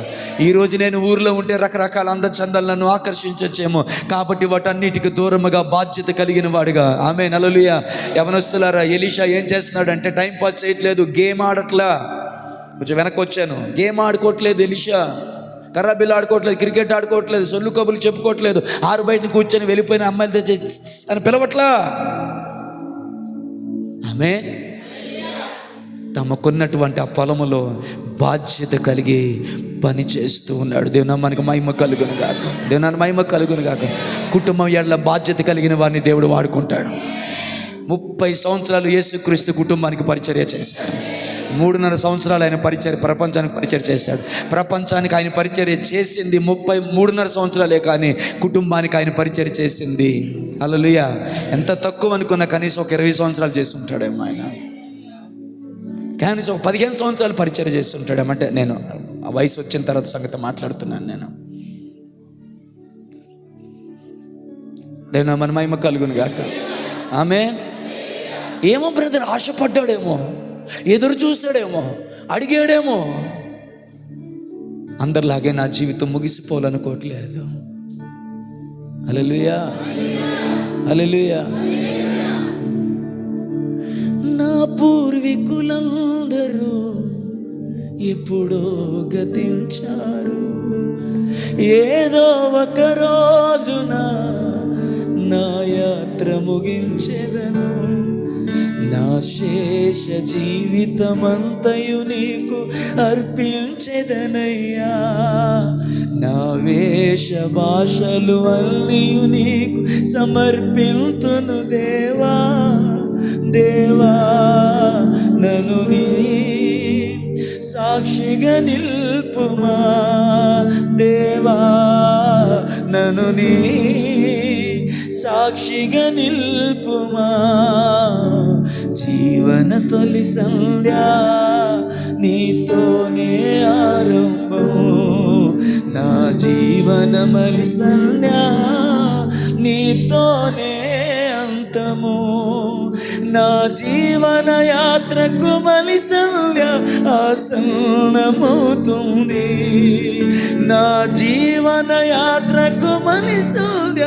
ఈరోజు నేను ఊరిలో ఉంటే రకరకాల అందచందాలు నన్ను ఆకర్షించొచ్చేమో, కాబట్టి వాటన్నిటికి దూరముగా బాధ్యత కలిగిన వాడుగా. ఆమేన్, హల్లెలూయా. యవనస్తులారా, ఎలీషా ఏం చేస్తున్నాడంటే టైం పాస్ చేయట్లేదు, గేమ్ ఆడట్లా. కొంచెం వెనక్కి వచ్చాను. గేమ్ ఆడుకోవట్లేదు ఎలీషా, కర్రాబిల్లు ఆడుకోవట్లేదు, క్రికెట్ ఆడుకోవట్లేదు, సొల్లు కబుర్లు చెప్పుకోవట్లేదు, ఆరు బయటని కూర్చొని వెళ్ళిపోయిన అమ్మాయిలు తెచ్చి అని పిలవట్లా. ఆమేన్. తమకున్నటువంటి ఆ పొలములో బాధ్యత కలిగి పని చేస్తూ ఉన్నాడు. దేవునామానికి మహిమ కలుగును గాక. దేవునానికి మహిమ కలుగును గాక. కుటుంబం ఎడల బాధ్యత కలిగిన వారిని దేవుడు వాడుకుంటాడు. 30 సంవత్సరాలు యేసుక్రీస్తు కుటుంబానికి పరిచర్య చేశాడు. 3.5 సంవత్సరాలు ఆయన ప్రపంచానికి పరిచర్య చేశాడు. ప్రపంచానికి ఆయన పరిచర్య చేసింది 3.5 సంవత్సరాలే, కానీ కుటుంబానికి ఆయన పరిచర్య చేసింది, హల్లెలూయా, ఎంత తక్కువ అనుకున్నా కనీసం ఒక 20 సంవత్సరాలు చేస్తుంటాడేమో ఆయన. కనీసం ఒక 15 సంవత్సరాలు పరిచర్య చేస్తుంటాడేమంటే, నేను ఆ వయసు వచ్చిన తర్వాత సంగతి మాట్లాడుతున్నాను నేను. దేవుని మహిమ కలుగును గాక. ఆమేన్. ఏమో బ్రదర్, ఆశపడ్డాడేమో, ఎదురు చూశాడేమో, అడిగాడేమో. అందరిలాగే నా జీవితం ముగిసిపోవాలనుకోవట్లేదు. హల్లెలూయా, హల్లెలూయా. నా పూర్వీకులందరూ ఎప్పుడో గతించారు, ఏదో ఒక రోజున నా యాత్ర ముగించెదను. నా శేష జీవితమంతయు నీకు అర్పించెదనయ్యా. నా వేష భాషలు అన్నీయు నీకు సమర్పింతును దేవా. దేవా, నన్ను నీ సాక్షిగా నిల్పుమా. దేవా, నన్ను నీ సాక్షిగా నిల్పుమా. జీవన తొలి సంధ్య నీతోనే ఆరంభం, నా జీవన మలి సంధ్య నీతోనే అంతము. నా జీవన యాత్రకు మలి సంధ్య ఆసన్నమవుతుంది. నా జీవన యాత్రకు మలి సంధ్య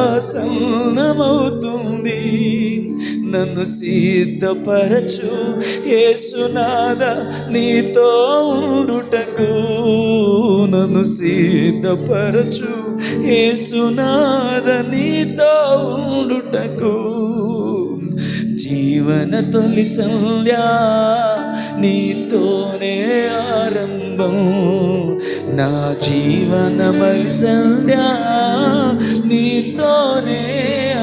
ఆసన్నమవుతుంది. నన్ను సిద్ధపరచు యేసునాథ నీతో ఉండుటకు. నన్ను సిద్ధపరచు యేసునాథ నీతో ఉండుటకు. జీవన తొలి సంధ్య నీతోనే ఆరంభం, నా జీవన మలి సంధ్య నీతోనే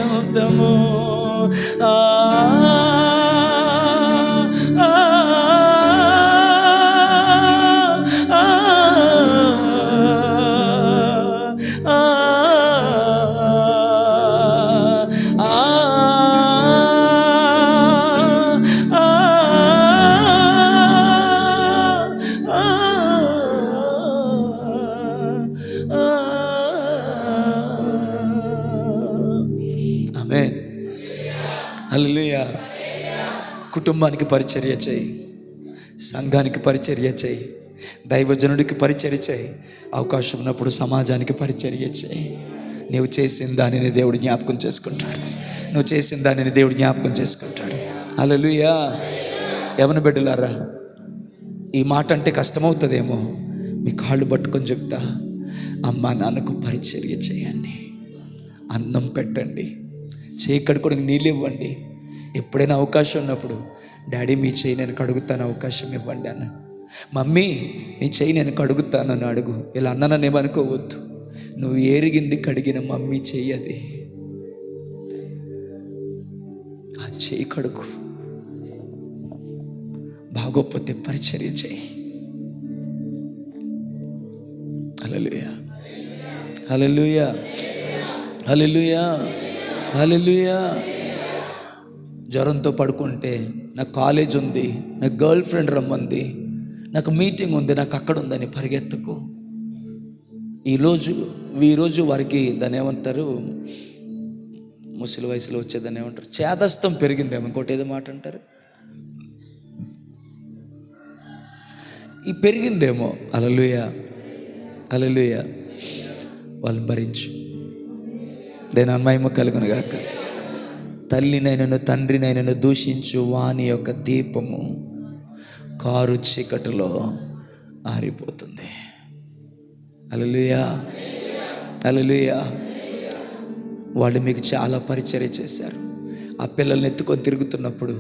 అంతము. ఆ ఆమేన్, హల్లెలూయా. కుటుంబానికి పరిచర్య చేయి, సంఘానికి పరిచర్య చేయి, దైవజనుడికి పరిచర్య చేయి, అవకాశం ఉన్నప్పుడు సమాజానికి పరిచర్య చేయి. నువ్వు చేసిన దానిని దేవుడు జ్ఞాపకం చేసుకుంటాడు. నువ్వు చేసిన దానిని దేవుడు జ్ఞాపకం చేసుకుంటాడు. హల్లెలూయా. యవన బిడ్డలారా, ఈ మాట అంటే కష్టమవుతుందేమో, మీ కాళ్ళు పట్టుకొని చెప్తా, అమ్మా నాన్నకు పరిచర్య చేయండి, అన్నం పెట్టండి, చేయి కడుక్కోవడానికి నీళ్ళు ఇవ్వండి. ఎప్పుడైనా అవకాశం ఉన్నప్పుడు డాడీ మీ చేయి నేను కడుగుతాను, అవకాశం ఇవ్వండి అన్న. మమ్మీ నీ చేయి నేను కడుగుతాను అని అడుగు. ఇలా అన్ననని ఏమనుకోవద్దు, నువ్వు ఏరిగింది కడిగిన మమ్మీ చెయ్యి అది. ఆ చేయి కడుగు. బాగోపోతే పరిచర్య చేయి. హల్లెలూయా, హల్లెలూయా, హల్లెలూయా, హల్లెలూయా. జ్వరంతో పడుకుంటే నాకు కాలేజ్ ఉంది, నాకు గర్ల్ ఫ్రెండ్ రమ్మంది, నాకు మీటింగ్ ఉంది, నాకు అక్కడ ఉందని పరిగెత్తకు. ఈరోజు వారికి దాన్ని ఏమంటారు, ముసలి వయసులో వచ్చేదాన్ని ఏమంటారు, చేదస్తం పెరిగిందేమో, ఇంకోటి ఏదో మాట అంటారు, ఈ పెరిగిందేమో. హల్లెలూయా, హల్లెలూయా. వాళ్ళని భరించు, దేని మహిమ కలుగును గాక. తల్లినైనను తండ్రినైనను దూషించు వాని యొక్క దీపము కారు చీకటిలో ఆరిపోతుంది. హల్లెలూయా, హల్లెలూయా. వాళ్ళు మీకు చాలా పరిచర్య చేశారు. ఆ పిల్లల్ని ఎత్తుకొని తిరుగుతున్నప్పుడు,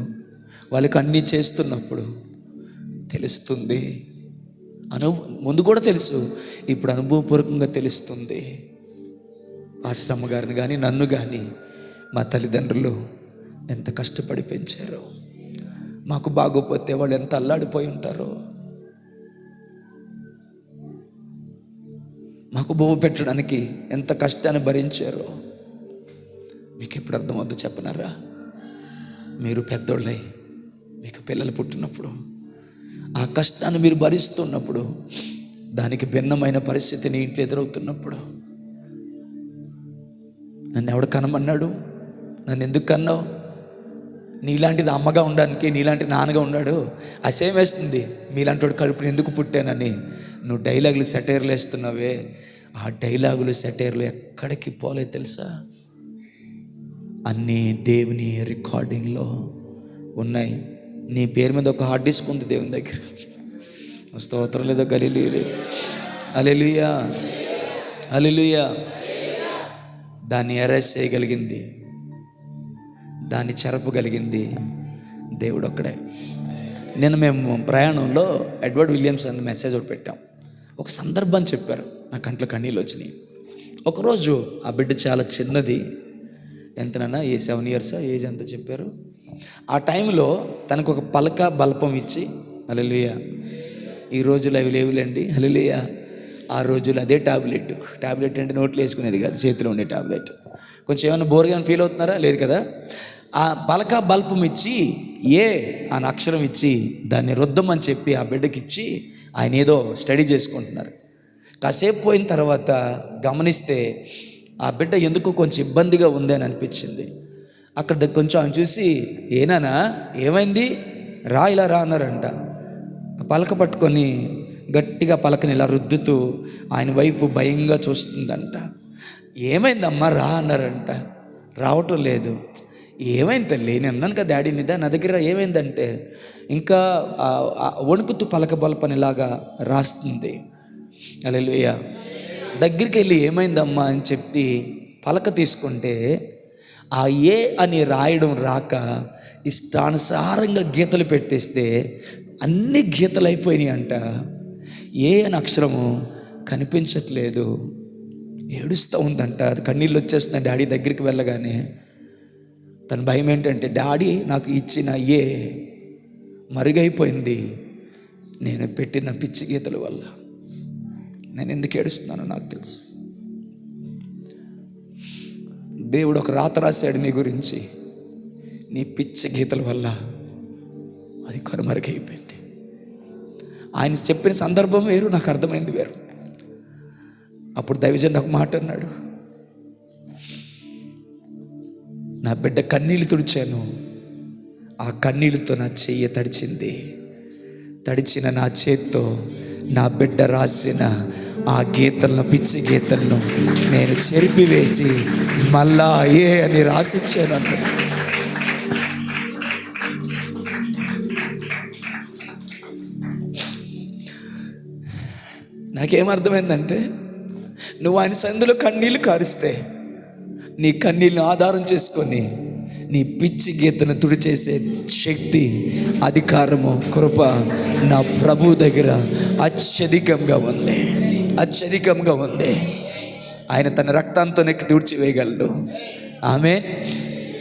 వాళ్ళకి అన్నీ చేస్తున్నప్పుడు తెలుస్తుంది. ముందు కూడా తెలుసు, ఇప్పుడు అనుభవపూర్వకంగా తెలుస్తుంది. ఆశ్రమ గారిని కానీ నన్ను కానీ మా తల్లిదండ్రులు ఎంత కష్టపడి పెంచారో, మాకు బాగోపోతే వాళ్ళు ఎంత అల్లాడిపోయి ఉంటారో, మాకు బొవ్వ పెట్టడానికి ఎంత కష్టాన్ని భరించారో మీకు ఎప్పుడు అర్థమవుతుందో చెప్పనారా? మీరు పెద్దోళ్ళై మీకు పిల్లలు పుట్టినప్పుడు, ఆ కష్టాన్ని మీరు భరిస్తున్నప్పుడు, దానికి భిన్నమైన పరిస్థితిని ఇంట్లో ఎదురవుతున్నప్పుడు, నన్ను ఎవడు కనమన్నాడు, నన్ను ఎందుకు కన్నావు, నీలాంటిది అమ్మగా ఉండడానికి నీలాంటి నాన్నగా ఉన్నాడు, అసేం వేస్తుంది, మీలాంటి వాడు కడుపుని ఎందుకు పుట్టానని నువ్వు డైలాగులు సెటైర్లు వేస్తున్నావే, ఆ డైలాగులు సెటైర్లు ఎక్కడికి పోలే తెలుసా? అన్నీ దేవుని రికార్డింగ్లో ఉన్నాయి. నీ పేరు మీద ఒక హార్డ్ డిస్క్ ఉంది దేవుని దగ్గర. స్తోత్రం లేదో హల్లెలూయా లేదు. హల్లెలూయా, హల్లెలూయా. దాన్ని ఎరేస్ చేయగలిగింది, దాన్ని చెరపగలిగింది దేవుడు ఒక్కడే. మేము ప్రయాణంలో ఎడ్వర్డ్ విలియమ్స్ అని మెసేజ్ ఒకటి పెట్టాం. ఒక సందర్భం చెప్పారు, నా కంట్లో కన్నీళ్ళు వచ్చినాయి. ఒకరోజు ఆ బిడ్డ చాలా చిన్నది, ఎంతనన్నా 7 years ఏజ్ ఎంత చెప్పారు. ఆ టైంలో తనకు ఒక పలక బల్పం ఇచ్చి, హల్లెలూయా, ఈ రోజులు అవి లేవులేండి, హల్లెలూయా, ఆ రోజులు అదే టాబ్లెట్ అంటే నోట్లో వేసుకునేది కాదు, చేతిలో ఉండే టాబ్లెట్. కొంచెం ఏమైనా బోర్గా ఫీల్ అవుతున్నారా? లేదు కదా. ఆ పలక బల్పం ఇచ్చి అని అక్షరం ఇచ్చి దాన్ని రుద్దమని చెప్పి ఆ బిడ్డకి ఇచ్చి ఆయన ఏదో స్టడీ చేసుకుంటున్నారు. కాసేపు పోయిన తర్వాత గమనిస్తే ఆ బిడ్డ ఎందుకు కొంచెం ఇబ్బందిగా ఉంది అని అనిపించింది. అక్కడ కొంచెం ఆయన చూసి, ఏనానా ఏమైంది, ఇలా రా అన్నారంట. పలక పట్టుకొని గట్టిగా పలకని ఇలా రుద్దుతూ ఆయన వైపు భయంగా చూస్తుందంట. ఏమైందమ్మా రా అన్నారంట. రావటం లేదు. ఏమైంది తల్లి, నేను అన్నాను కదా డాడీని నా దగ్గర, ఏమైందంటే ఇంకా వణుకుతూ పలక బల్పనిలాగా రాస్తుంది. హల్లెలూయా. దగ్గరికి వెళ్ళి ఏమైందమ్మా అని చెప్పి పలక తీసుకుంటే ఆ అని రాయడం రాక ఇష్టానుసారంగా గీతలు పెట్టేస్తే అన్ని గీతలు అయిపోయినాయి అంట. అని అక్షరము కనిపించట్లేదు, ఏడుస్తూ ఉందంట. అది కన్నీళ్ళు వచ్చేస్తున్నాయి డాడీ దగ్గరికి వెళ్ళగానే. తన భయం ఏంటంటే, డాడీ నాకు ఇచ్చిన మరుగైపోయింది నేను పెట్టిన పిచ్చి గీతల వల్ల. నేను ఎందుకు ఏడుస్తున్నానో నాకు తెలుసు. దేవుడు ఒక రాత రాశాడు నీ గురించి, నీ పిచ్చి గీతల వల్ల అది కనుమరుగైపోయింది. ఆయన చెప్పిన సందర్భం వేరు, నాకు అర్థమైంది వేరు. అప్పుడు దైవజనుడు ఒక మాట అన్నాడు, నా బిడ్డ కన్నీళ్ళు తుడిచాను, ఆ కన్నీళ్ళతో నా చెయ్యి తడిచింది. తడిచిన నా చేత్తో నా బిడ్డ రాసిన ఆ గీతలను, పిచ్చి గీతలను నేను చెరిపివేసి మళ్ళా అని రాసిచ్చాను అంట. నాకేమర్థమైందంటే, నువ్వు ఆయన సందులో కన్నీళ్ళు కారిస్తే నీ కన్నీళ్ళని ఆధారం చేసుకొని నీ పిచ్చి గీతను తుడిచేసే శక్తి, అధికారము, కృప నా ప్రభు దగ్గర అత్యధికంగా ఉంది, అత్యధికంగా ఉంది. ఆయన తన రక్తంతో నెక్కి తుడిచివేయగలడు. ఆమేన్.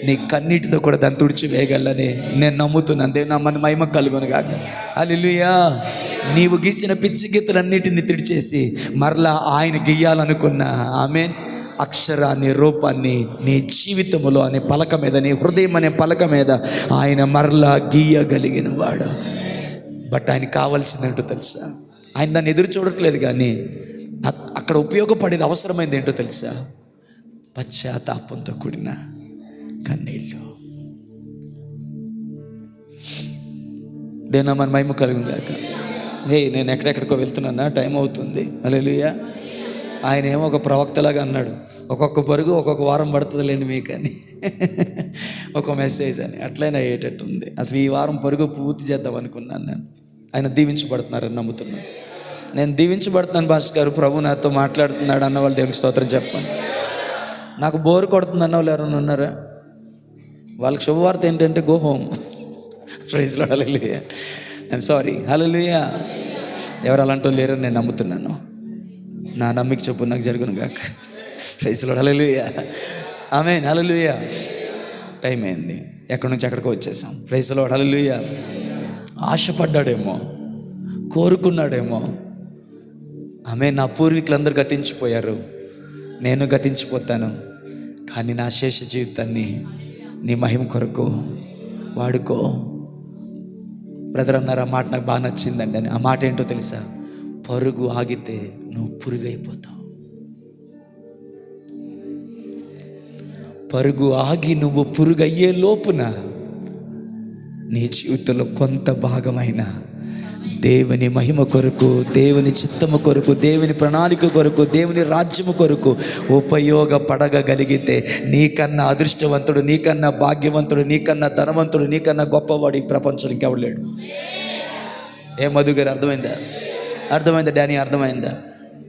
నీ కన్నీటితో కూడా దాన్ని తుడిచివేయగలని నేను నమ్ముతున్నాను. దేవుని మన మహిమ కలుగును గాక. హల్లెలూయా. నీవు గీసిన పిచ్చి గీతలన్నిటిని తుడిచేసి మరలా ఆయన గీయాలనుకున్నా, ఆమేన్, అక్షరాన్ని, రూపాన్ని నీ జీవితంలో అనే పలక మీద, నీ హృదయం అనే పలక మీద ఆయన మరలా గీయగలిగిన వాడు. బట్ ఆయన కావాల్సిందేంటో తెలుసా? ఆయన దాన్ని ఎదురు చూడట్లేదు, కానీ అక్కడ ఉపయోగపడేది, అవసరమైంది ఏంటో తెలుసా? పశ్చాత్తాపంతో కూడిన కన్నీళ్ళు. దేనా మన మహిమ కలుగుగాక. నేను ఎక్కడెక్కడికో వెళ్తున్నానా, టైం అవుతుంది. హల్లెలూయా. ఆయన ఏమో ఒక ప్రవక్తలాగా అన్నాడు, ఒక్కొక్క పరుగు ఒక్కొక్క వారం పడుతుందిలేండి మీకు అని ఒక మెసేజ్ అని. అట్లయినా అయ్యేటట్టుంది. అసలు ఈ వారం పరుగు పూర్తి చేద్దాం అనుకున్నాను నేను. ఆయన దీవించబడుతున్నారని నమ్ముతున్నాను. నేను దీవించబడుతున్నాను భాస్కర్ గారు, ప్రభు నాతో మాట్లాడుతున్నాడు అన్న వాళ్ళు దేవునికి స్తోత్రం చెప్పండి. నాకు బోరు కొడుతుంది అన్న వాళ్ళు ఎవరైనా ఉన్నారా? వాళ్ళకి శుభవార్త ఏంటంటే go home. Praise Lord. Hallelujah. I'm sorry. Hallelujah. ఎవరు అలాంటి లేరని నేను నమ్ముతున్నాను. నా నమ్మిక చెప్పు నాకు జరుగును గాక. Praise Lord. Hallelujah. Amen. Hallelujah. Time అయింది, ఎక్కడి నుంచి ఎక్కడికో వచ్చేసాం. Praise Lord. హల్లెలూయా. ఆశపడ్డాడేమో, కోరుకున్నాడేమో. ఆమె నా పూర్వీకులందరూ గతించిపోయారు, నేను గతించిపోతాను, కానీ నా శేష జీవితాన్ని నీ మహిమ కొరకు వాడుకో. బ్రదర్ అన్నారు, ఆ మాట నాకు బాగా నచ్చిందండి అని. ఆ మాట ఏంటో తెలుసా? పరుగు ఆగితే నువ్వు పురుగైపోతావు. పరుగు ఆగి నువ్వు పురుగయ్యే లోపున నీ జీవితంలో కొంత భాగమైన దేవుని మహిమ కొరకు, దేవుని చిత్తము కొరకు, దేవుని ప్రణాళిక కొరకు, దేవుని రాజ్యము కొరకు ఉపయోగపడగలిగితే నీకన్నా అదృష్టవంతుడు, నీకన్నా భాగ్యవంతుడు, నీకన్నా ధనవంతుడు, నీకన్నా గొప్పవాడు ఈ ప్రపంచంలో ఇంకెవడు లేడు. ఏ మధు గారు అర్థమైందా? అర్థమైందా? డానీ అర్థమైందా?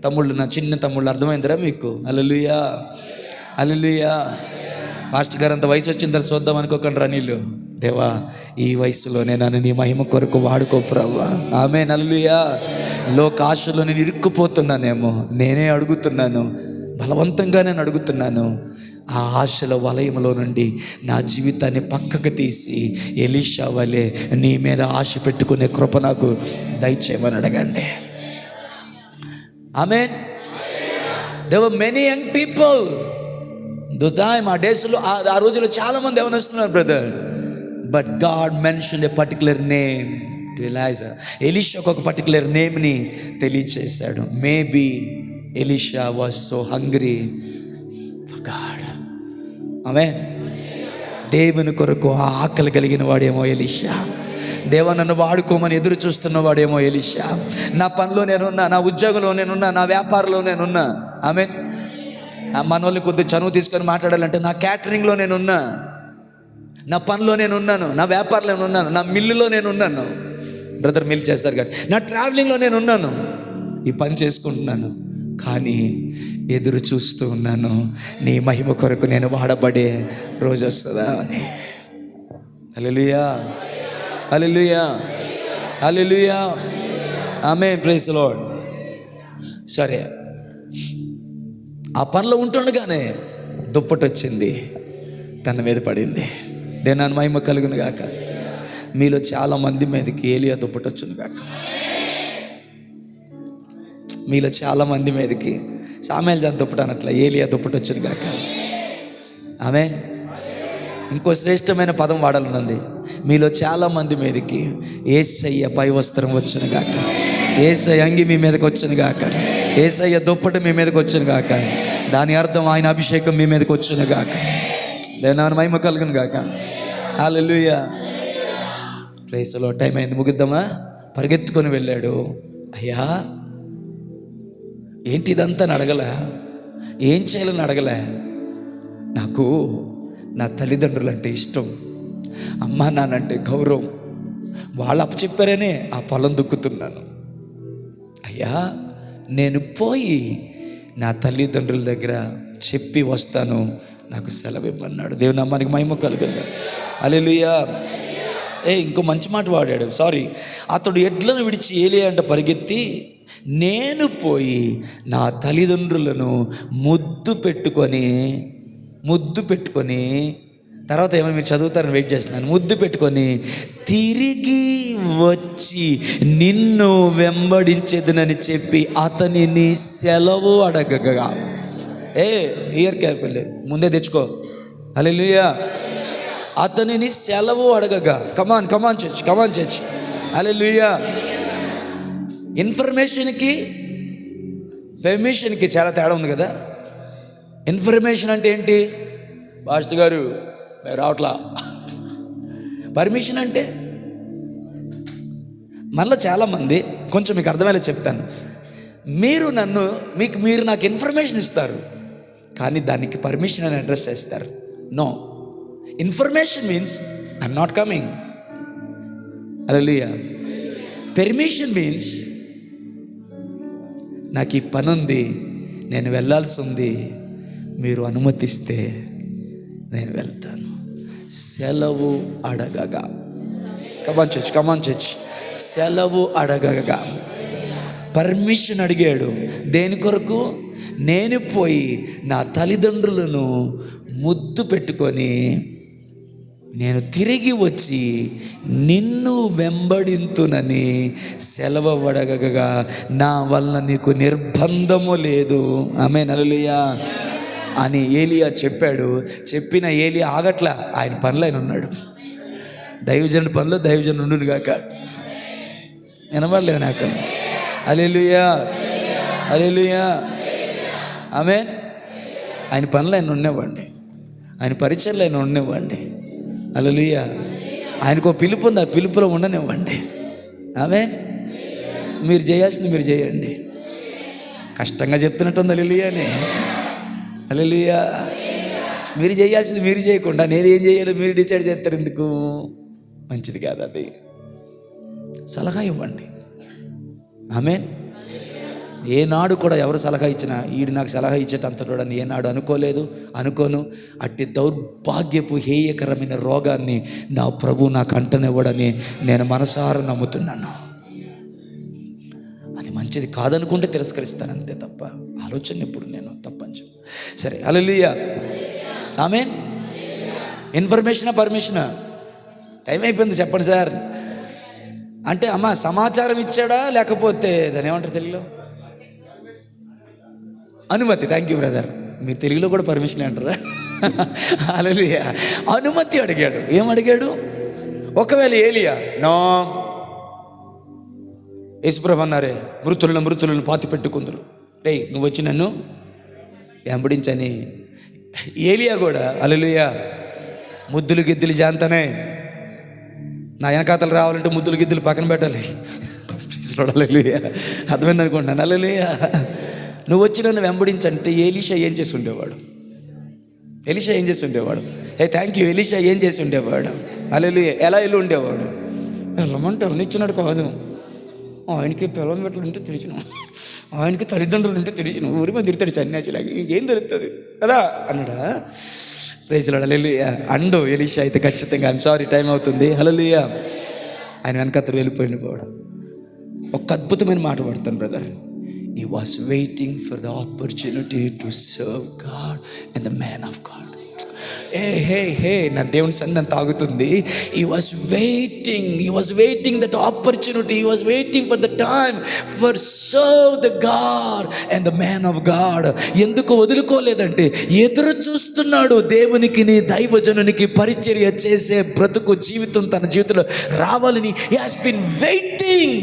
తమ్ముళ్ళు, నా చిన్న తమ్ముళ్ళు అర్థమైందిరా మీకు? హల్లెలూయా. హల్లెలూయా. పాస్టర్ గారు అంత వయసు వచ్చిన తర్వాత చూద్దాం అనుకోకండి రా నీళ్ళు. దేవా, ఈ వయసులోనే నన్ను నీ మహిమ కొరకు వాడుకో ప్రభువా. ఆమేన్. హల్లెలూయా. లోక ఆశలో నేను ఇరుక్కుపోతున్నానేమో, నేనే అడుగుతున్నాను, బలవంతంగా నేను అడుగుతున్నాను. ఆ ఆశల వలయంలో నుండి నా జీవితాన్ని పక్కకు తీసి ఎలీషా వలె నీ మీద ఆశ పెట్టుకునే కృప నాకు దయచేయమని అడగండి. Amen. There were many young people though time. ఆ డేస్లో, ఆ రోజుల్లో చాలామంది యవనస్తున్నారు brother. But God mention a particular name to Elisha. ఎలీషాకు ఒక పర్టికులర్ నేమ్ని తెలియచేశాడు. Maybe Elisha was so hungry for God. Amen. దేవుని కొరకు ఆకలి కలిగిన వాడేమో ఎలీషా. దేవా, నన్ను వాడుకోమని ఎదురు చూస్తున్న వాడేమో ఎలీషా. నా పనిలో నేనున్నా, నా ఉద్యోగంలో నేనున్నా, నా వ్యాపారంలో నేనున్నా. ఆమేన్. మన వాళ్ళని కొద్దిగా చనువు తీసుకొని మాట్లాడాలంటే, నా క్యాటరింగ్లో నేనున్నా, నా పనిలో నేనున్నాను, నా వ్యాపారంలో నేనున్నాను, నా మిల్లులో నేనున్నాను. బ్రదర్ మిల్ చేస్తారు కానీ, నా ట్రావెలింగ్లో నేనున్నాను, ఈ పని చేసుకుంటున్నాను, కానీ ఎదురు చూస్తూ ఉన్నాను నీ మహిమ కొరకు నేను వాడబడే రోజు వస్తుందా అని. Hallelujah. Hallelujah. Hallelujah. Amen. Praise the Lord. సరే, ఆ పనిలో ఉంటుండగానే దుప్పటి వచ్చింది, తన మీద పడింది. నేను నా మహిమ కలుగును గాక. మీలో చాలామంది మీదకి ఏలియా దుప్పటి వచ్చును గాక. మీలో చాలామంది మీదకి సామెల్ జాన్ దుప్పటి అనట్ల, ఏలియా దుప్పటి వచ్చును గాక. ఆమె ఇంకో శ్రేష్టమైన పదం వాడాలనుంది. మీలో చాలామంది మీదకి యేసయ్య పై వస్త్రం వచ్చును గాక. యేసయ్య అంగి మీ మీదకి వచ్చును గాక. యేసయ్య దుప్పటి మీ మీదకి వచ్చును గాక. దాని అర్థం ఆయన అభిషేకం మీ మీదకి వచ్చును గాక. నేను మహిమ కలుగును గాక. Hallelujah. Praise the Lord. Time అయింది, ముగిద్దామా? పరిగెత్తుకొని వెళ్ళాడు. అయ్యా, ఏంటి ఇదంతా అడగలే, ఏం చేయాలని అడగలే. నాకు నా తల్లిదండ్రులు అంటే ఇష్టం, అమ్మా నాన్నంటే గౌరవం. వాళ్ళు అప్పచెప్పారనే ఆ పొలం దుక్కుతున్నాను. అయ్యా, నేను పోయి నా తల్లిదండ్రుల దగ్గర చెప్పి వస్తాను, నాకు సెలవు ఇవ్వమన్నాడు. దేవుని నామానికి మహిమ కలుగును. హల్లెలూయా. ఇంకో మంచి మాట వాడాడు. సారీ, అతడు ఎడ్లను విడిచి ఏలియా అంట పరిగెత్తి, నేను పోయి నా తల్లిదండ్రులను ముద్దు పెట్టుకొని తర్వాత ఏమైనా మీరు చదువుతారని వెయిట్ చేస్తున్నాను. ముద్దు పెట్టుకొని తిరిగి వచ్చి నిన్ను వెంబడించేదనని చెప్పి అతనిని సెలవు అడగగా. హియర్ కేర్ఫుల్లీ, ముందే తెచ్చుకో. హల్లెలూయా. అతనిని సెలవు అడగగా, కమాన్ చర్చ్. హల్లెలూయా. ఇన్ఫర్మేషన్కి పర్మిషన్కి చాలా తేడా ఉంది కదా. ఇన్ఫర్మేషన్ అంటే ఏంటి? పాస్టర్ గారు మీరు రావట్లా. పర్మిషన్ అంటే మనలో చాలామంది, కొంచెం మీకు అర్థమయ్యేలా చెప్తాను, మీరు నాకు ఇన్ఫర్మేషన్ ఇస్తారు, కానీ దానికి పర్మిషన్ అని అడ్రస్ చేస్తారు. No, information means I'm not coming. హల్లెలూయా. పర్మిషన్ మీన్స్ నాకు ఈ పని ఉంది, నేను వెళ్ళాల్సి ఉంది, మీరు అనుమతిస్తే నేను వెళ్తాను. సెలవు అడగగా. కమాన్ చర్చ్. సెలవు అడగగా, పర్మిషన్ అడిగాడు. దేని కొరకు? నేను పోయి నా తల్లిదండ్రులను ముద్దు పెట్టుకొని నేను తిరిగి వచ్చి నిన్ను వెంబడింతునని సెలవు అడగగా, నా వలన నీకు నిర్బంధము లేదు. ఆమేన్. హల్లెలూయా అని ఏలియా చెప్పాడు. చెప్పిన ఏలియా ఆగట్లా, ఆయన పనిలో ఆయన ఉన్నాడు. దైవజనుడి పనిలో దైవజనుడు ఉండును గాక. వినబడలేదు నాకు? హల్లెలూయా. ఆమేన్. ఆయన పనిలో ఆయన ఉండేవాడిని, ఆయన పరిచయంలో ఆయన ఉండేవాడిని. హల్లెలూయా. ఆయనకు పిలుపు ఉంది, ఆ పిలుపులో ఉండనివ్వండి. ఆమేన్. మీరు చేయాల్సింది మీరు చేయండి. కష్టంగా చెప్తున్నట్టుంది హల్లెలూయానే. హల్లెలూయా. మీరు చేయాల్సింది మీరు చేయకుండా నేను ఏం చేయాలో మీరు డిసైడ్ చేస్తారు ఎందుకు? మంచిది కాదు అది. సలహా ఇవ్వండి. ఆమేన్. ఏనాడు కూడా ఎవరు సలహా ఇచ్చినా ఈడు నాకు సలహా ఇచ్చేటంతటోడని ఏనాడు అనుకోను. అట్టి దౌర్భాగ్యపు హేయకరమైన రోగాన్ని నా ప్రభు నాకు అంటనివ్వడని నేను మనసారా నమ్ముతున్నాను. అది మంచిది కాదనుకుంటే తిరస్కరిస్తాను అంతే తప్ప ఆలోచన ఎప్పుడు నేను తప్పంచు. సరే, హల్లెలూయా. ఆమేన్. ఇన్ఫర్మేషనా పర్మిషనా? టైం అయిపోయింది చెప్పండి సార్ అంటే, అమ్మ సమాచారం ఇచ్చాడా లేకపోతే దాన్ని ఏమంటారు తెలుగులో? అనుమతి. Thank you brother. మీరు తెలుగులో కూడా పర్మిషన్ అంటారా? హల్లెలూయా. అనుమతి అడిగాడు. ఏమడిగాడు? ఒకవేళ ఏలియా నో, యేసుప్రభు అన్నారే, మృతులను పాతి పెట్టుకుందరు, రే నువ్వు వచ్చి నన్ను వెంబడించని. ఏలియా కూడా హల్లెలూయా ముద్దులు గిద్దులు జాంతనే, నా వెనకాతలు రావాలంటే ముద్దులు గిద్దులు పక్కన పెట్టాలి. హల్లెలూయా. అర్థమైంది అనుకుంటున్నాను. హల్లెలూయా. నువ్వు వచ్చి నన్ను వెంబడించంటే ఎలీషా ఏం చేసి ఉండేవాడు? Thank you. ఎలీషా ఏం చేసి ఉండేవాడు? హల్లెలూయా. ఎలా వెళ్ళి ఉండేవాడు? రమ్మంటారు నిచ్చినాడు కాదు, ఆయనకి పిల్లలు మెట్లు ఉంటే తెలిసిన, ఆయనకి తల్లిదండ్రులు ఉంటే తెలిసిన, ఊరి మీద తిరుగుతాడు సన్యాసిలాగా, ఏం తెలుస్తుంది కదా అన్నాడా? Praise Lord. హల్లెలూయా. అండు ఎలీషా అయితే ఖచ్చితంగా ఐమ్ సారీ టైం అవుతుంది. హల్లెలూయా. ఆయన వెనకత్తరు వెళ్ళిపోయిన పోవడం. ఒక అద్భుతమైన మాట పడతాను brother. He was waiting for the opportunity to serve God and the man of God. Hey, నా దేవుని సన్నిధి తాగుతుంది. He was waiting that opportunity. He was waiting for the time for serve the God and the man of God. ఎందుకు వదులుకోలేదంటే ఎదురు చూస్తున్నాడు దేవునికి, నీ దైవజనునికి పరిచర్య చేసే బ్రతుకు జీవితం తన జీవితంలో రావాలని. He has been waiting.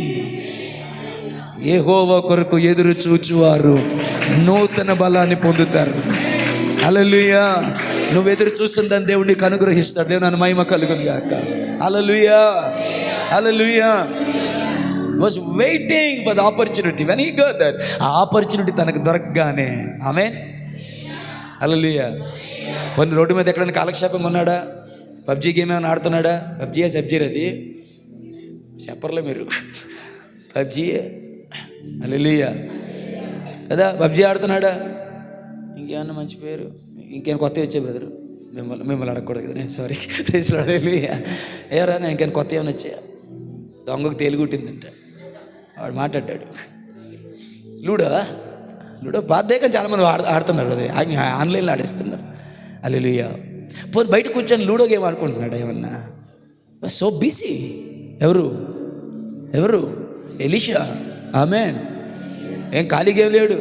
యెహోవా కొరకు ఎదురు చూచువారు నూతన బలాన్ని పొందుతారు. హల్లెలూయా. నువ్వు ఎదురు చూస్తుందని దేవుడు నీకు అనుగ్రహిస్తాడు. దేవుని మహిమ కలుగును గాక. Hallelujah. Was waiting for the opportunity. When he got that, ఆ ఆపర్చునిటీ తనకు దొరకగానే ఆమేన్. హల్లెలూయా. కొన్ని రోడ్డు మీద ఎక్కడైనా కాలక్షేపంగా ఉన్నాడా? పబ్జీ గేమ్ ఏమైనా ఆడుతున్నాడా? పబ్జీ అది చెప్పర్లే మీరు. పబ్జీ హల్లెలూయా కదా. పబ్జీ ఆడుతున్నాడా? ఇంకేమన్నా మంచి పేరు, ఇంకేం కొత్త వచ్చే బ్రదరు, మిమ్మల్ని అడగకూడదు కదా, నేను సారీ. హల్లెలూయా. ఏమన్నా ఇంకేమైనా కొత్త ఏమైనా వచ్చాయా? దొంగకు తేలిగుట్టిందంట, వాడు మాట్లాడాడు. లూడో బాధ్యత చాలామంది ఆడుతున్నారు కదా, ఆన్లైన్లో ఆడిస్తున్నారు. హల్లెలూయా. పోనీ బయట కూర్చొని లూడో గేమ్ ఆడుకుంటున్నాడు ఏమన్నా? So busy. ఎవరు? ఎలీషా. ఆమేన్. ఏం ఖాళీ గేమ్ లేడు.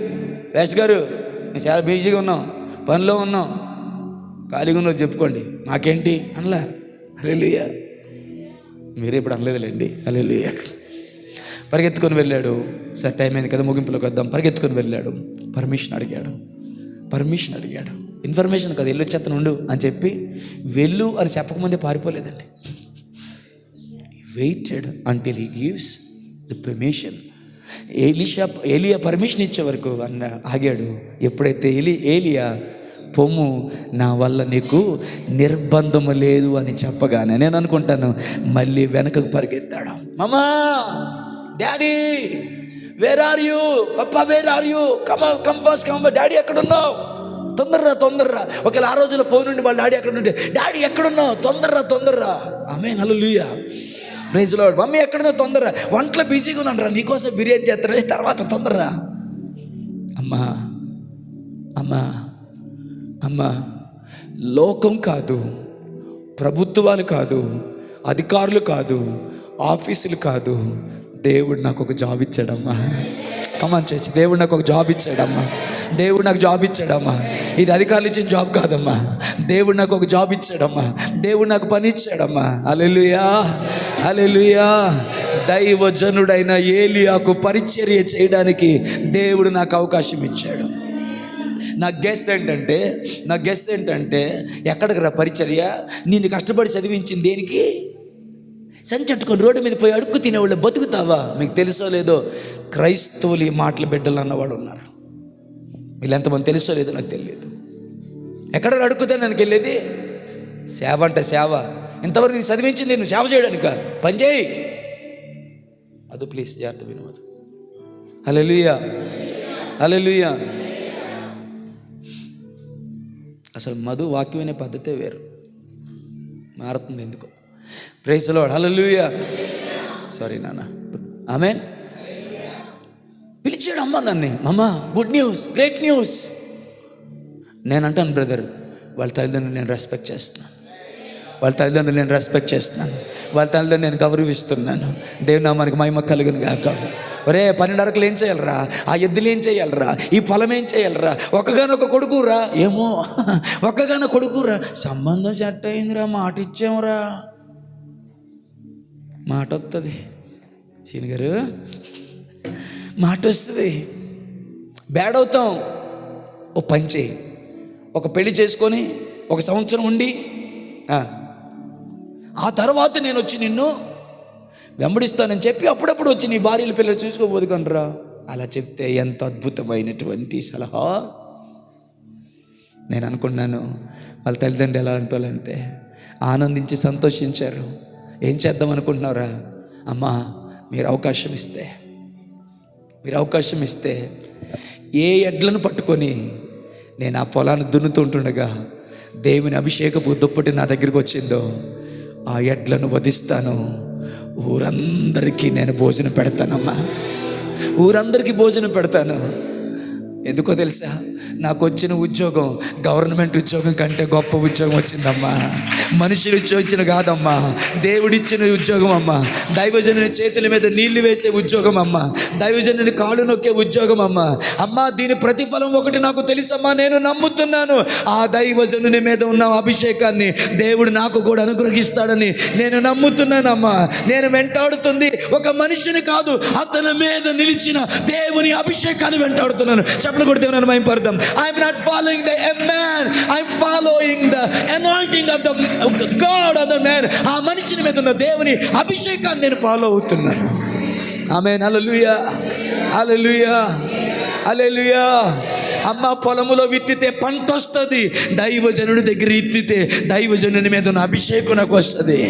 వేస్ట్ గారు మేము చాలా బిజీగా ఉన్నాం, పనిలో ఉన్నాం, ఖాళీగా ఉన్నది చెప్పుకోండి, మాకేంటి అనలా. హల్లెలూయా. మీరే ఇప్పుడు అనలేదులేండి. హల్లెలూయా. పరిగెత్తుకొని వెళ్ళాడు. సరే టైం అయింది కదా, ముగింపులోకి వద్దాం. పరిగెత్తుకొని వెళ్ళాడు. పర్మిషన్ అడిగాడు. ఇన్ఫర్మేషన్ కదా, వెళ్ళి వచ్చేతను ఉండు అని చెప్పి వెళ్ళు అని చెప్పకముందే పారిపోలేదండి. Waited until he gives the permission. ఏలియా పర్మిషన్ ఇచ్చే వరకు ఆగాడు. ఎప్పుడైతే ఏలియా పొమ్ము, నా వల్ల నీకు నిర్బంధము లేదు అని చెప్పగానే నేను అనుకుంటాను మళ్ళీ వెనకకు పరిగెత్తాడు. Mamma, daddy, where are you? Pappa, where are you? Come fast, come. Daddy ఎక్కడున్నావు? తొందరరా. ఒకవేళ ఆ రోజుల్లో ఫోన్ నుండి వాళ్ళ డాడీ ఎక్కడ ఉంటే, డాడీ ఎక్కడున్నావు? తొందరరా. ఆమేన్, హల్లెలూయా, ప్రైజ్ లార్డ్. మమ్మీ ఎక్కడున్నావు? తొందరరా. వంటలో బిజీగా ఉన్నాను రా, నీకోసం బిర్యానీ చేస్తారా, తర్వాత తొందరరా. అమ్మా, లోకం కాదు, ప్రభుత్వాలు కాదు, అధికారులు కాదు, ఆఫీసులు కాదు, దేవుడు నాకు ఒక జాబ్ ఇచ్చాడమ్మా. కమాన్ చర్చ్, దేవుడు నాకు ఒక జాబ్ ఇచ్చాడమ్మా. దేవుడు నాకు జాబ్ ఇచ్చాడమ్మా. ఇది అధికారులు ఇచ్చిన జాబ్ కాదమ్మా. దేవుడు నాకు ఒక జాబ్ ఇచ్చాడమ్మా. దేవుడు నాకు పని ఇచ్చాడమ్మా. హల్లెలూయా. దైవజనుడైన ఏలియాకు పరిచర్య చేయడానికి దేవుడు నాకు అవకాశం ఇచ్చాడు. నా గెస్ ఏంటంటే ఎక్కడికి రా పరిచర్య? నిన్ను కష్టపడి చదివించింది దేనికి? సంచట్టుకొని రోడ్డు మీద పోయి అడుక్కు తినేవాళ్ళు బతుకుతావా? మీకు తెలుసో లేదో, క్రైస్తవులు ఈ మాటలు బిడ్డలు అన్నవాడు ఉన్నారు. వీళ్ళు ఎంతమంది తెలుసో లేదో నాకు తెలియదు. ఎక్కడ అడుక్కుతా నాకు వెళ్ళేది? సేవ అంటే సేవ. ఇంతవరకు నేను చదివించింది నువ్వు సేవ చేయడానిక? పని చేయి. అది ప్లీజ్ జాగ్రత్త వినవద్దు. హల్లెలూయా. అసలు మధు వాక్యం వినే పద్ధతే వేరు, మారుతుంది ఎందుకో. Praise the Lord. హల్లెలూయా. సారీ నాన్న. ఆమేన్. పిలిచాడు అమ్మ నన్ను. మమ్మ, గుడ్ న్యూస్, గ్రేట్ న్యూస్. నేను అంటాను, బ్రదర్, వాళ్ళ తల్లిదండ్రులు నేను రెస్పెక్ట్ చేస్తున్నాను, వాళ్ళ తల్లిదండ్రులు నేను గౌరవిస్తున్నాను. దేవుని నామానికి మహిమ కలుగును గాక. ఒరే, 12 అరకులు ఏం చేయాలరా? ఆ ఎద్దులు ఏం చేయాలరా? ఈ పొలం ఏం చేయాలరా? ఒక్కగానొక్క కొడుకురా. ఏమో, ఒక్కగానో కొడుకురా. సంబంధం సెట్ అయిందిరా, మాట ఇచ్చామురా. మాట వస్తుంది సీని గారు, మాట వస్తుంది. బ్యాడ్ అవుతాం. ఓ పని చేయి, ఒక పెళ్లి చేసుకొని 1 సంవత్సరం ఉండి ఆ తర్వాత నేను వచ్చి నిన్ను వెంబడిస్తానని చెప్పి అప్పుడప్పుడు వచ్చి నీ భార్యలు పిల్లలు చూసుకోబోదు కనరా. అలా చెప్తే ఎంత అద్భుతమైనటువంటి సలహా. నేను అనుకున్నాను వాళ్ళ తల్లిదండ్రులు ఎలా అంటారంటే ఆనందించి సంతోషించారు. ఏం చేద్దాం అనుకుంటున్నారా? అమ్మా, మీరు అవకాశం ఇస్తే ఏ ఎడ్లను పట్టుకొని నేను ఆ పొలాన్ని దున్నుతుంటుండగా దేవుని అభిషేకపు దుప్పటి నా దగ్గరికి వచ్చిందో ఆ ఎడ్లను వధిస్తాను. ఊరందరికీ నేను భోజనం పెడతానమ్మా, ఊరందరికీ భోజనం పెడతాను. ఎందుకో తెలుసా? నాకు వచ్చిన ఉద్యోగం గవర్నమెంట్ ఉద్యోగం కంటే గొప్ప ఉద్యోగం వచ్చిందమ్మా. మనుషులు ఇచ్చిన కాదమ్మా, దేవుడిచ్చిన ఉద్యోగం అమ్మా. దైవజనుని చేతుల మీద నీళ్లు వేసే ఉద్యోగం అమ్మా. దైవజనుని కాళ్ళు నొక్కే ఉద్యోగం అమ్మా. అమ్మా, దీని ప్రతిఫలం ఒకటి నాకు తెలుసమ్మా. నేను నమ్ముతున్నాను, ఆ దైవజనుని మీద ఉన్న అభిషేకాన్ని దేవుడు నాకు కూడా అనుగ్రహిస్తాడని నేను నమ్ముతున్నానమ్మా. నేను వెంటాడుతుంది ఒక మనిషిని కాదు, అతని మీద నిలిచిన దేవుని అభిషేకాన్ని వెంటాడుతున్నాను. చెప్పలు కొడితే నన్ను మహిమపడదాం. I'm not following the man, I'm following the anointing of the God of the man. ఆ మనిషిని మీద ఉన్న దేవుని అభిషేకాన్ని నేను ఫాలో అవుతున్నాను. ఆమేన్. హల్లెలూయా, హల్లెలూయా, హల్లెలూయా. అమ్మ, పొలములో విత్తితే పంట వస్తుంది, దైవజనుడి దగ్గర విత్తితే దైవజనుని మీద ఉన్న అభిషేకం నాకు వస్తుంది.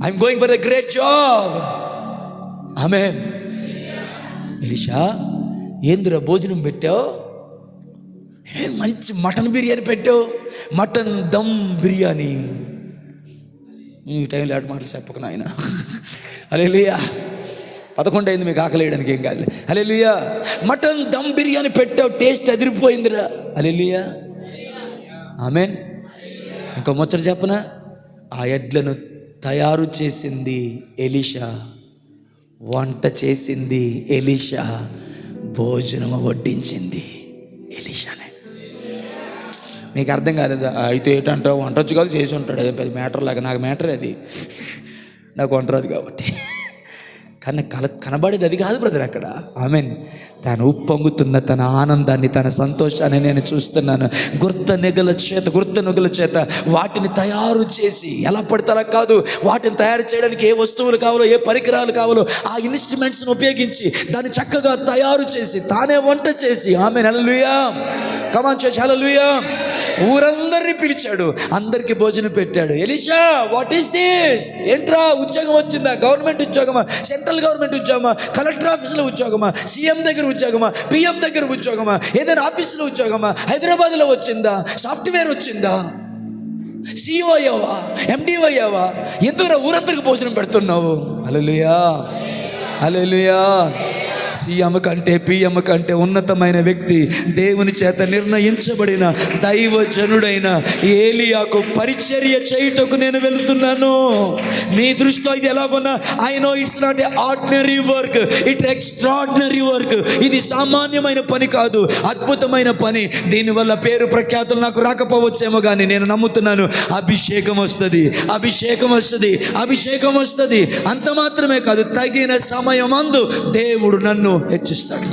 I'm going for a great job. Amen. Elisha, ఏందిరా భోజనం పెట్టావు? మంచి మటన్ బిర్యానీ పెట్టావు, మటన్ దమ్ బిర్యానీ. ఈ టైంలో అటు మాటలు చెప్పకు నాయన. హల్లెలూయా. 11 అయింది, మీకు ఆకలి వేయడానికి ఏం కాదు. హల్లెలూయా. మటన్ దమ్ బిర్యానీ పెట్టావు, టేస్ట్ అదిరిపోయిందిరా. హల్లెలూయా, ఆమేన్. ఇంకో ముచ్చట చెప్పనా? ఆ ఎడ్లను తయారు చేసింది ఎలీషా, వంట చేసింది ఎలీషా, భోజనం వడ్డించింది ఎలీషానే. మీకు అర్థం కాలేదా? అయితే ఏంటంటావు, వంటొచ్చు కాదు, చేసి ఉంటాడు, అదే పెద్ద మ్యాటర్ లాగా. నాకు మ్యాటర్ అది, నాకు వంట రాదు కాబట్టి. కానీ కనబడేది అది కాదు బ్రదర్ అక్కడ. ఆమెన్. తను ఉప్పొంగుతున్న తన ఆనందాన్ని, తన సంతోషాన్ని నేను చూస్తున్నాను. గుర్త నెగల చేత వాటిని తయారు చేసి, ఎలా పడతారా కాదు, వాటిని తయారు చేయడానికి ఏ వస్తువులు కావాలో, ఏ పరికరాలు కావాలో ఆ ఇన్స్ట్రుమెంట్స్ని ఉపయోగించి దాన్ని చక్కగా తయారు చేసి తానే వంట చేసి, ఆమెన్, హల్లెలూయా, కమాన్ చర్చ్, హల్లెలూయా, ఊరందరినీ పిలిచాడు, అందరికి భోజనం పెట్టాడు. Elisha, what is this? ఏంట్రా, ఉద్యోగం వచ్చిందా? గవర్నమెంట్ ఉద్యోగమా? సెంట్రల్ గవర్నమెంట్ ఉద్యోగమా? కలెక్టర్ ఆఫీసులో ఉద్యోగమా? సీఎం దగ్గర ఉద్యోగమా? పిఎం దగ్గర ఉద్యోగమా? ఏదైనా ఆఫీసులో ఉద్యోగమా? హైదరాబాద్లో వచ్చిందా? సాఫ్ట్వేర్ వచ్చిందా? CEO అయ్యావా? MD అయ్యావా? ఎందుకు ఊరందరికి భోజనం పెడుతున్నావు? హల్లెలూయా, హల్లెలూయా. సీఎం కంటే PM కంటే ఉన్నతమైన వ్యక్తి, దేవుని చేత నిర్ణయించబడిన దైవజనుడైన ఏలియాకు పరిచర్య చేయుటకు నేను వెళుతున్నాను. మీ దృష్టిలో ఇది ఎలాగొన్నా, I know it's not a ordinary work, it extraordinary work. ఇది సామాన్యమైన పని కాదు, అద్భుతమైన పని. దీనివల్ల పేరు ప్రఖ్యాతులు నాకు రాకపోవచ్చేమో, కానీ నేను నమ్ముతున్నాను అభిషేకం వస్తుంది, అభిషేకం వస్తుంది, అభిషేకం వస్తుంది. అంత మాత్రమే కాదు, తగిన సమయమందు దేవుడు నన్ను హెచ్చిస్తాడు.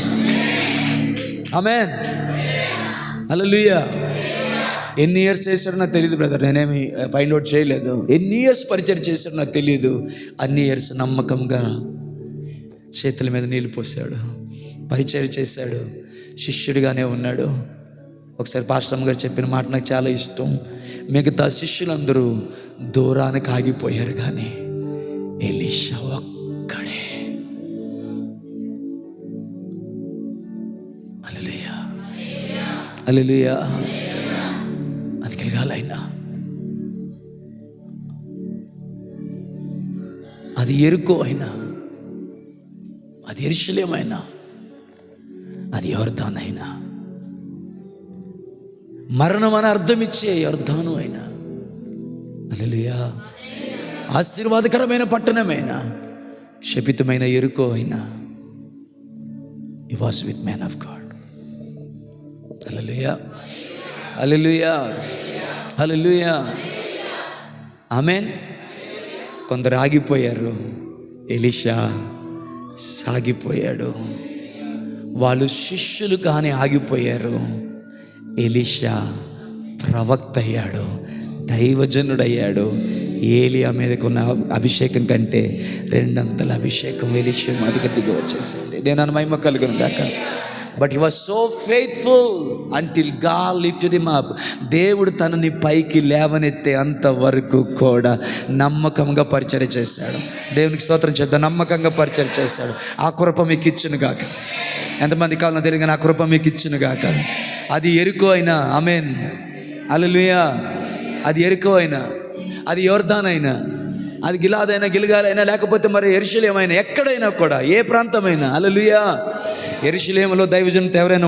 ఆమేన్, హల్లెలూయా. ఎన్ని ఇయర్స్ చేశాడో నాకు తెలియదు బ్రదర్, నేనేమి ఫైండ్ అవుట్ చేయలేదు. ఎన్ని ఇయర్స్ పరిచయం చేశాడో నాకు తెలియదు. అన్ని ఇయర్స్ నమ్మకంగా చేతుల మీద నీళ్ళు పోసాడు, పరిచయం చేశాడు, శిష్యుడిగానే ఉన్నాడు. ఒకసారి పాస్టర్ గారు చెప్పిన మాట నాకు చాలా ఇష్టం. మిగతా శిష్యులందరూ దూరానికి ఆగిపోయారు, కానీ ఎలీషా ఒక్కడే. హల్లెలూయా, హల్లెలూయా. అది కలగాలైనా, అది యెరికో అయినా, అది యెరూషలేం అయినా, అది యొర్దాను అయినా, మరణం అని అర్థం ఇచ్చే యొర్దాను అయినా, హల్లెలూయా, ఆశీర్వాదకరమైన పట్టణమైనా, శపితమైన యెరికో అయినా, he was with man of God. Hallelujah, hallelujah, hallelujah, ఆమేన్. కొందరు ఆగిపోయారు, ఎలీషా సాగిపోయాడు. వాళ్ళు శిష్యులు కానీ ఆగిపోయారు, ఎలీషా ప్రవక్త అయ్యాడు, దైవజనుడయ్యాడు. ఏలియా మీదకున్న అభిషేకం కంటే 2 అభిషేకం ఎలీషా మీదకి దిగి వచ్చేసింది. దేని మహిమ కలుగును గాక. But he was so faithful until God lifted him up. దేవుడు తనని పైకి లేవనెత్తే అంతవరకు కూడా నమ్మకంగా పరిచర్య చేశాడు. దేవునికి స్తోత్రం చేద్దాం. నమ్మకంగా పరిచర్య చేశాడు. ఆ కృప మీకు ఇచ్చును గాక. ఎంతమంది కావాలన్నా తెలియదు, నా కృప మీకు ఇచ్చును గాక. అది యెరికో అయినా, ఆమేన్, హల్లెలూయా, అది యెరికో అయినా, అది యొర్దాను అయినా, అది గిలాదైనా, గిల్గాలైనా, లేకపోతే మరి యెరూషలేం అయినా, ఎక్కడైనా కూడా, ఏ ప్రాంతమైనా, హల్లెలూయా. యెరూషలేములో దైవజనంతో ఎవరైనా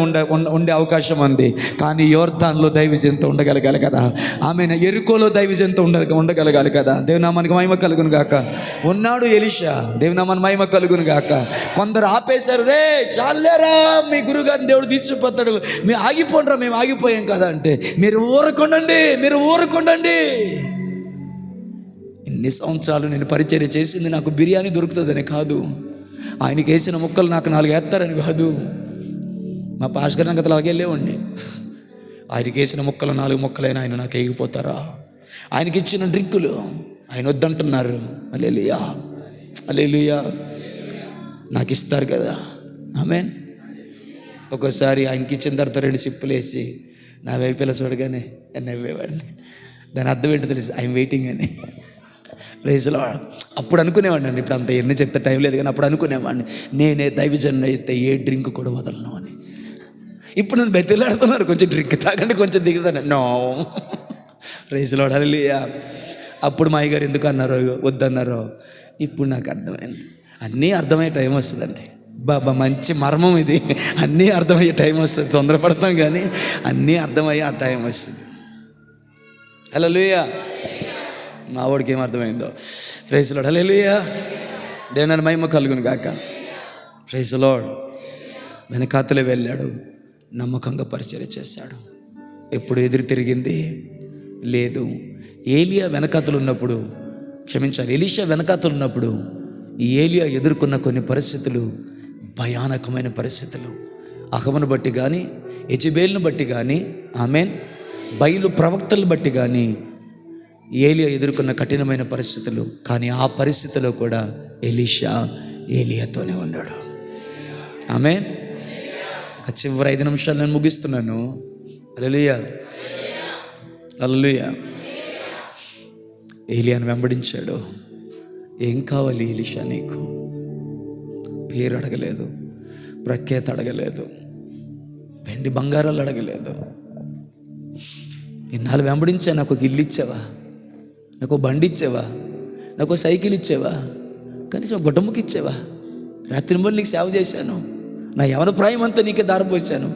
ఉండే అవకాశం ఉంది, కానీ యొర్దానులో దైవజనంతో ఉండగలగాలి కదా. ఆమె యెరికోలో దైవజనంతో ఉండగలగాలి కదా. దేవునామానికి మహిమ కలుగును గాక. ఉన్నాడు ఎలీషా, దేవునామానికి మహిమ కలుగును గాక. కొందరు ఆపేశారు, రే చాలేరా, మీ గురుగారిని దేవుడు తీసుకుపోతాడు, మేము ఆగిపోండిరా, మేము ఆగిపోయాం కదా అంటే, మీరు ఊరకుండండి, మీరు ఊరకుండండి. ఇన్ని సంవత్సరాలు నేను పరిచర్య చేసింది నాకు బిర్యానీ దొరుకుతుందని కాదు, ఆయనకి వేసిన ముక్కలు నాకు 4 వేస్తారని కాదు. మా పాస్టర్ నాకు అలాగే లేవండి. ఆయనకి వేసిన ముక్కలు 4 ముక్కలైనా ఆయన నాకు వేగిపోతారా? ఆయనకి ఇచ్చిన డ్రింకులు ఆయన వద్దంటున్నారు, హల్లెలూయా, హల్లెలూయా, నాకు ఇస్తారు కదా, ఆమేన్. ఒక్కోసారి ఆయనకి ఇచ్చిన తర్వాత 2 సిప్పులు వేసి నా వైపులా చూడగానే నవ్వేవాడిని. దాని అర్థం ఏంటో తెలుసు, ఐఎమ్ వెయిటింగ్ అని. Praise Lord. అప్పుడు అనుకునేవాడిని అండి, ఇప్పుడు అంత ఎన్ని చెప్తే టైం లేదు, కానీ అప్పుడు అనుకునేవాడిని, నేనే దైవజనుడు అయితే ఏ డ్రింక్ కూడా వదలను అని. ఇప్పుడు నన్ను బెతిలాడుతున్నారు, కొంచెం డ్రింక్ తాగండి, కొంచెం దిగుతాను. నో, ప్రైజ్ లార్డ్, హల్లెలూయా. అప్పుడు మా అయ్యగారు ఎందుకు అన్నారో, వద్దన్నారో ఇప్పుడు నాకు అర్థమైంది. అన్నీ అర్థమయ్యే టైం వస్తుందండి. బాబా, మంచి మర్మం ఇది. అన్నీ అర్థమయ్యే టైం వస్తుంది. తొందరపడతాం కానీ అన్నీ అర్థమయ్యే ఆ టైం వస్తుంది. హల్లెలూయా. మా వాడికి ఏం అర్థమైందో. ప్రైజ్ లార్డ్, హల్లెలూయా. దేవుని మహిమ కలుగును గాక. Praise lord. వెనకాతలే వెళ్ళాడు, నమ్మకంగా పరిచర్య చేశాడు. ఎప్పుడు ఎదురు తిరిగింది లేదు. ఏలియా వెనకాతలు ఉన్నప్పుడు, ఎలీషా వెనకాతలు ఉన్నప్పుడు ఈ ఏలియా ఎదుర్కొన్న కొన్ని పరిస్థితులు భయానకమైన పరిస్థితులు. అహమును బట్టి కానీ, యెజెబెలును బట్టి కానీ, ఆమేన్, బయలు ప్రవక్తలను బట్టి కానీ ఏలియా ఎదుర్కొన్న కఠినమైన పరిస్థితులు. కానీ ఆ పరిస్థితిలో కూడా ఎలీషా ఏలియాతోనే ఉన్నాడు. ఆమేన్. ఒక చివరి 5 నిమిషాలు నేను ముగిస్తున్నాను. హల్లెలూయా, హల్లెలూయా. ఏలియాను వెంబడించాడు. ఏం కావాలి ఎలీషా నీకు? పేరు అడగలేదు, ప్రఖ్యాత అడగలేదు, వెండి బంగారాలు అడగలేదు. ఇన్నాళ్ళు వెంబడించా, నాకు ఒక ఇల్లు ఇచ్చావా, నాకు ఒక బండి ఇచ్చావా, నాకు ఒక సైకిల్ ఇచ్చావా, కనీసం ఒక గుడ్డముకి ఇచ్చావా? రాత్రి మొదలు నీకు సేవ చేశాను, నా యవన ప్రాయం అంతా నీకే దారిపోసాను.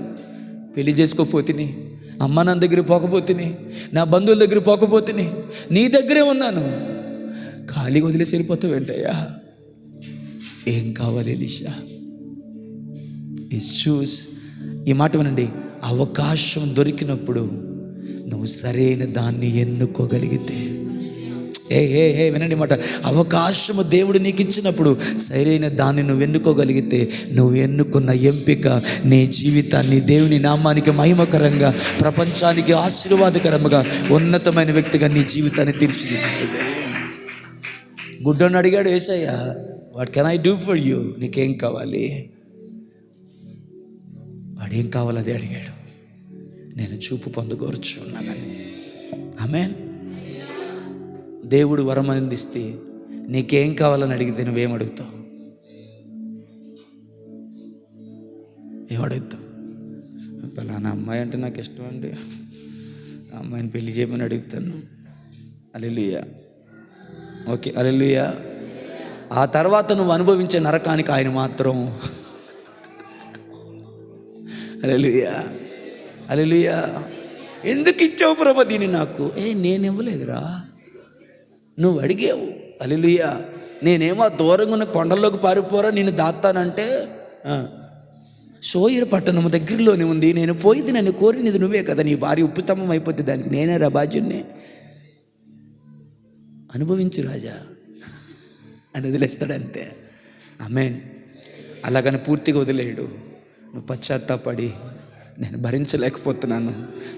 పెళ్లి చేసుకోపోతిని, అమ్మ నాన్న దగ్గర పోకపోతిని, నా బంధువుల దగ్గర పోకపోతిని, నీ దగ్గరే ఉన్నాను. ఖాళీగా వదిలేసి వెళ్ళిపోతావు ఏంటయ్యా? ఏం కావాలి ఎలీషా? చూస్ ఈ మాట వినండి. అవకాశం దొరికినప్పుడు నువ్వు సరైన దాన్ని ఎన్నుకోగలిగితే, వినండి మాట, అవకాశము దేవుడు నీకు ఇచ్చినప్పుడు సరైన దాన్ని నువ్వు ఎన్నుకోగలిగితే, నువ్వు ఎన్నుకున్న ఎంపిక నీ జీవితాన్ని దేవుని నామానికి మహిమకరంగా, ప్రపంచానికి ఆశీర్వాదకరంగా, ఉన్నతమైన వ్యక్తిగా నీ జీవితాన్ని తీర్చిదిద్దుతుంది. గుడ్డని అడిగాడు యేసయ్య, what can I do for you? నీకేం కావాలి? వాడేం కావాలి అదే అడిగాడు. నేను చూపు పొందగోరుచున్నానని. ఆమేన్. దేవుడు వరం అందిస్తే నీకేం కావాలని అడిగితే నువ్వేం అడుగుతావు? ఏమడుగుతావు? పలానా అమ్మాయి అంటే నాకు ఇష్టం అండి, ఆ అమ్మాయిని పెళ్లి చేయమని అడుగుతాను. హల్లెలూయా, ఓకే, హల్లెలూయా. ఆ తర్వాత నువ్వు అనుభవించే నరకానికి ఆయన మాత్రం, హల్లెలూయా, హల్లెలూయా. ఎందుకు ఇచ్చావు ప్రభు దీన్ని నాకు? నేను ఇవ్వలేదురా, నువ్వు అడిగావు. హల్లెలూయా. నేనేమో దూరంగా ఉన్న కొండల్లోకి పారిపోరా నేను దాస్తానంటే, సోయరు పట్టణం దగ్గరలోనే ఉంది, నేను పోయింది నన్ను కోరినది నువ్వే కదా, నీ భార్య ఉప్పుతమ్మం అయిపోతే దానికి నేనే రా బాధ్యున్నే. అనుభవించు రాజా అని వదిలేస్తాడు అంతే. ఆమేన్. అలాగని పూర్తిగా వదిలేయడు. నువ్వు పశ్చాత్తాపడి, నేను భరించలేకపోతున్నాను,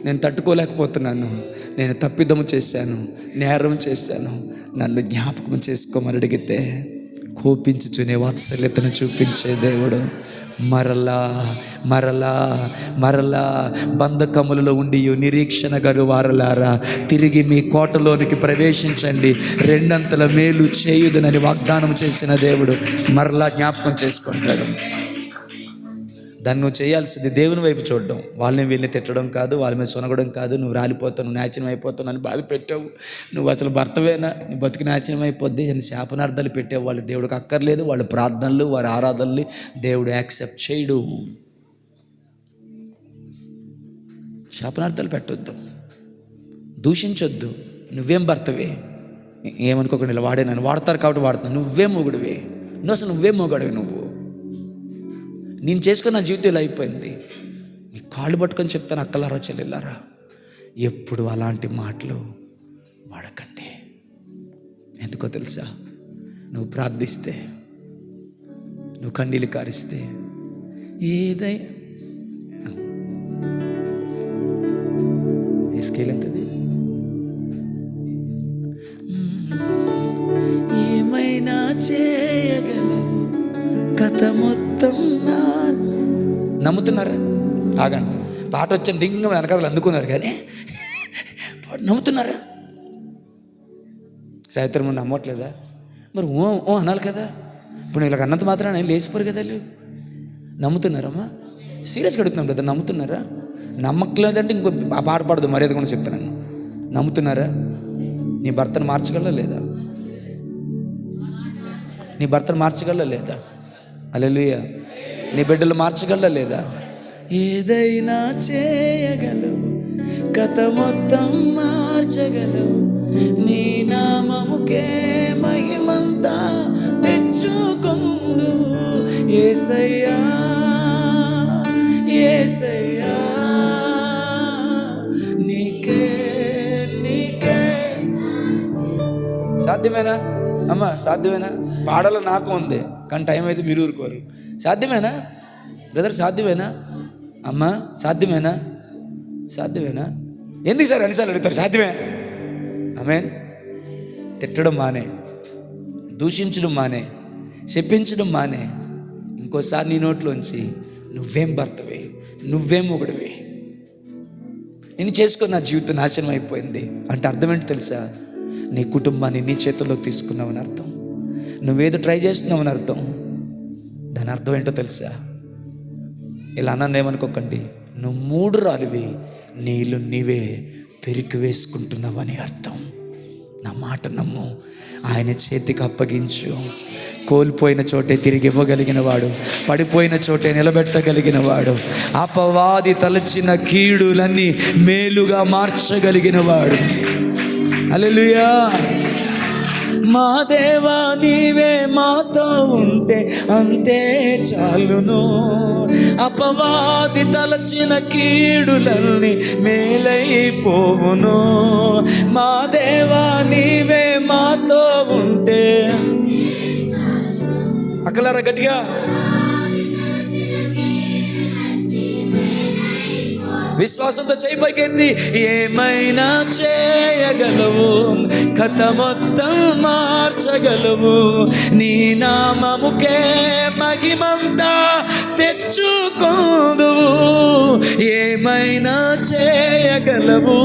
నేను తట్టుకోలేకపోతున్నాను, నేను తప్పిదము చేశాను, నేరం చేశాను, నన్ను జ్ఞాపకం చేసుకోమని అడిగితే కోపించుచునే వాత్సల్యతను చూపించే దేవుడు మరలా మరలా మరలా బంధకములలో ఉండి నిరీక్షణ గరు వారలారా, తిరిగి మీ కోటలోనికి ప్రవేశించండి, 2 అంతల మేలు చేయుదునని వాగ్దానం చేసిన దేవుడు మరలా జ్ఞాపకం చేసుకుంటాడు. దాన్ని నువ్వు చేయాల్సింది దేవుని వైపు చూడడం, వాళ్ళని వీళ్ళని తిట్టడం కాదు, వాళ్ళ మీద సునగడం కాదు. నువ్వు రాలిపోతావు, నువ్వు నాశనం అయిపోతావు, నన్ను బాధ పెట్టావు, నువ్వు అసలు భర్తవేనా, నీ బతుకు నాశనం అయిపోద్ది అని శాపనార్థాలు పెట్టావు. వాళ్ళు దేవుడికి అక్కర్లేదు, వాళ్ళ ప్రార్థనలు, వారి ఆరాధనలు దేవుడు యాక్సెప్ట్ చేయడు. శాపనార్థాలు పెట్టొద్దు, దూషించొద్దు. నువ్వేం భర్తవే, ఏమనుకోకుండా ఇలా వాడే నన్ను వాడతారు కాబట్టి వాడుతున్నావు. నువ్వేం మొగుడివే, నువ్వు అసలు నువ్వేం మొగాడివి? నువ్వు నేను చేసుకున్న నా జీవితం ఇలా అయిపోయింది. నీ కాళ్ళు పట్టుకొని చెప్తాను అక్కలారా చెల్లెళ్ళారా, ఎప్పుడు అలాంటి మాటలు వాడకండి. ఎందుకో తెలుసా? నువ్వు ప్రార్థిస్తే, నువ్వు కన్నీళ్ళు కారిస్తే, ఏ స్కేల్ ఎంతది? ఏమైనా చేయగలవు కథ మొత్తం. నమ్ముతున్నారా? ఆగండి, పాట వచ్చిన డింగ వెనకాల అందుకున్నారు కానీ నమ్ముతున్నారా? సాయంత్రం నమ్మట్లేదా? మరి ఓ అనాలి కదా. ఇప్పుడు ఇలా అన్నంత మాత్రం నేను లేచిపోరు కదా. నమ్ముతున్నారమ్మా? సీరియస్గా అడుగుతున్నాం కదా, నమ్ముతున్నారా? నమ్మట్లేదంటే ఇంకో ఆ పాట పాడదు, మర్యాద కూడా చెప్తున్నాను. నమ్ముతున్నారా? నీ భర్తను మార్చగలరా లేదా? నీ భర్తను మార్చగలరా లేదా? హల్లెలూయా. నీ బిడ్డలు మార్చగలరా లేదా? ఏదైనా చేయగలవు, కథ మొత్తం మార్చగలవు, నీ నామముకే మహిమంతా తెచ్చుకొందువు. యేసయ్యా యేసయ్యా సాధ్యమేనా అమ్మ? సాధ్యమేనా? పాడలో నాకు ఉంది, కానీ టైం అయితే మీరు ఊరుకోరు. సాధ్యమేనా బ్రదర్? సాధ్యమేనా అమ్మ? సాధ్యమేనా? సాధ్యమేనా? ఎందుకు సార్ అన్నిసార్లు అడుగుతారు? సాధ్యమే. ఆమేన్. తిట్టడం మానే, దూషించడం మానే, శపించడం మానే. ఇంకోసారి నీ నోట్లోంచి నువ్వేం భర్తవే, నువ్వేం మొగుడివి, నేను చేసుకున్న నా జీవితం నాశనం అయిపోయింది అంటే అర్థం ఏంటో తెలుసా? నీ కుటుంబాన్ని నీ చేతుల్లోకి తీసుకున్నావని అర్థం. నువ్వేదో ట్రై చేస్తున్నావని అర్థం. దాని అర్థం ఏంటో తెలుసా? ఇలా అన్నాను ఏమనుకోకండి. నువ్వు 3 రాలివి, నీళ్ళు నీవే పెరికి వేసుకుంటున్నావని అర్థం. నా మాట నమ్ము, ఆయన చేతికి అప్పగించు. కోల్పోయిన చోటే తిరిగి ఇవ్వగలిగిన వాడు, పడిపోయిన చోటే నిలబెట్టగలిగిన వాడు, అపవాది తలచిన కీడులన్నీ మేలుగా మార్చగలిగిన వాడు. హల్లెలూయా. మా దేవా నీవే మాతో ఉంటే అంతే చాలును, అపవాది తలచిన కీడులన్నీ మేలైపోవును. మా దేవా నీవే మాతో ఉంటే, అక్కలారా గట్టిగా, విశ్వాసంతో చేయి పైకెత్తి, ఏమైనా చేయగలవు, కథ మొత్తం మార్చగలవు, నీ నామముకే మహిమంతా తెచ్చుకోదువు. ఏమైనా చేయగలవు,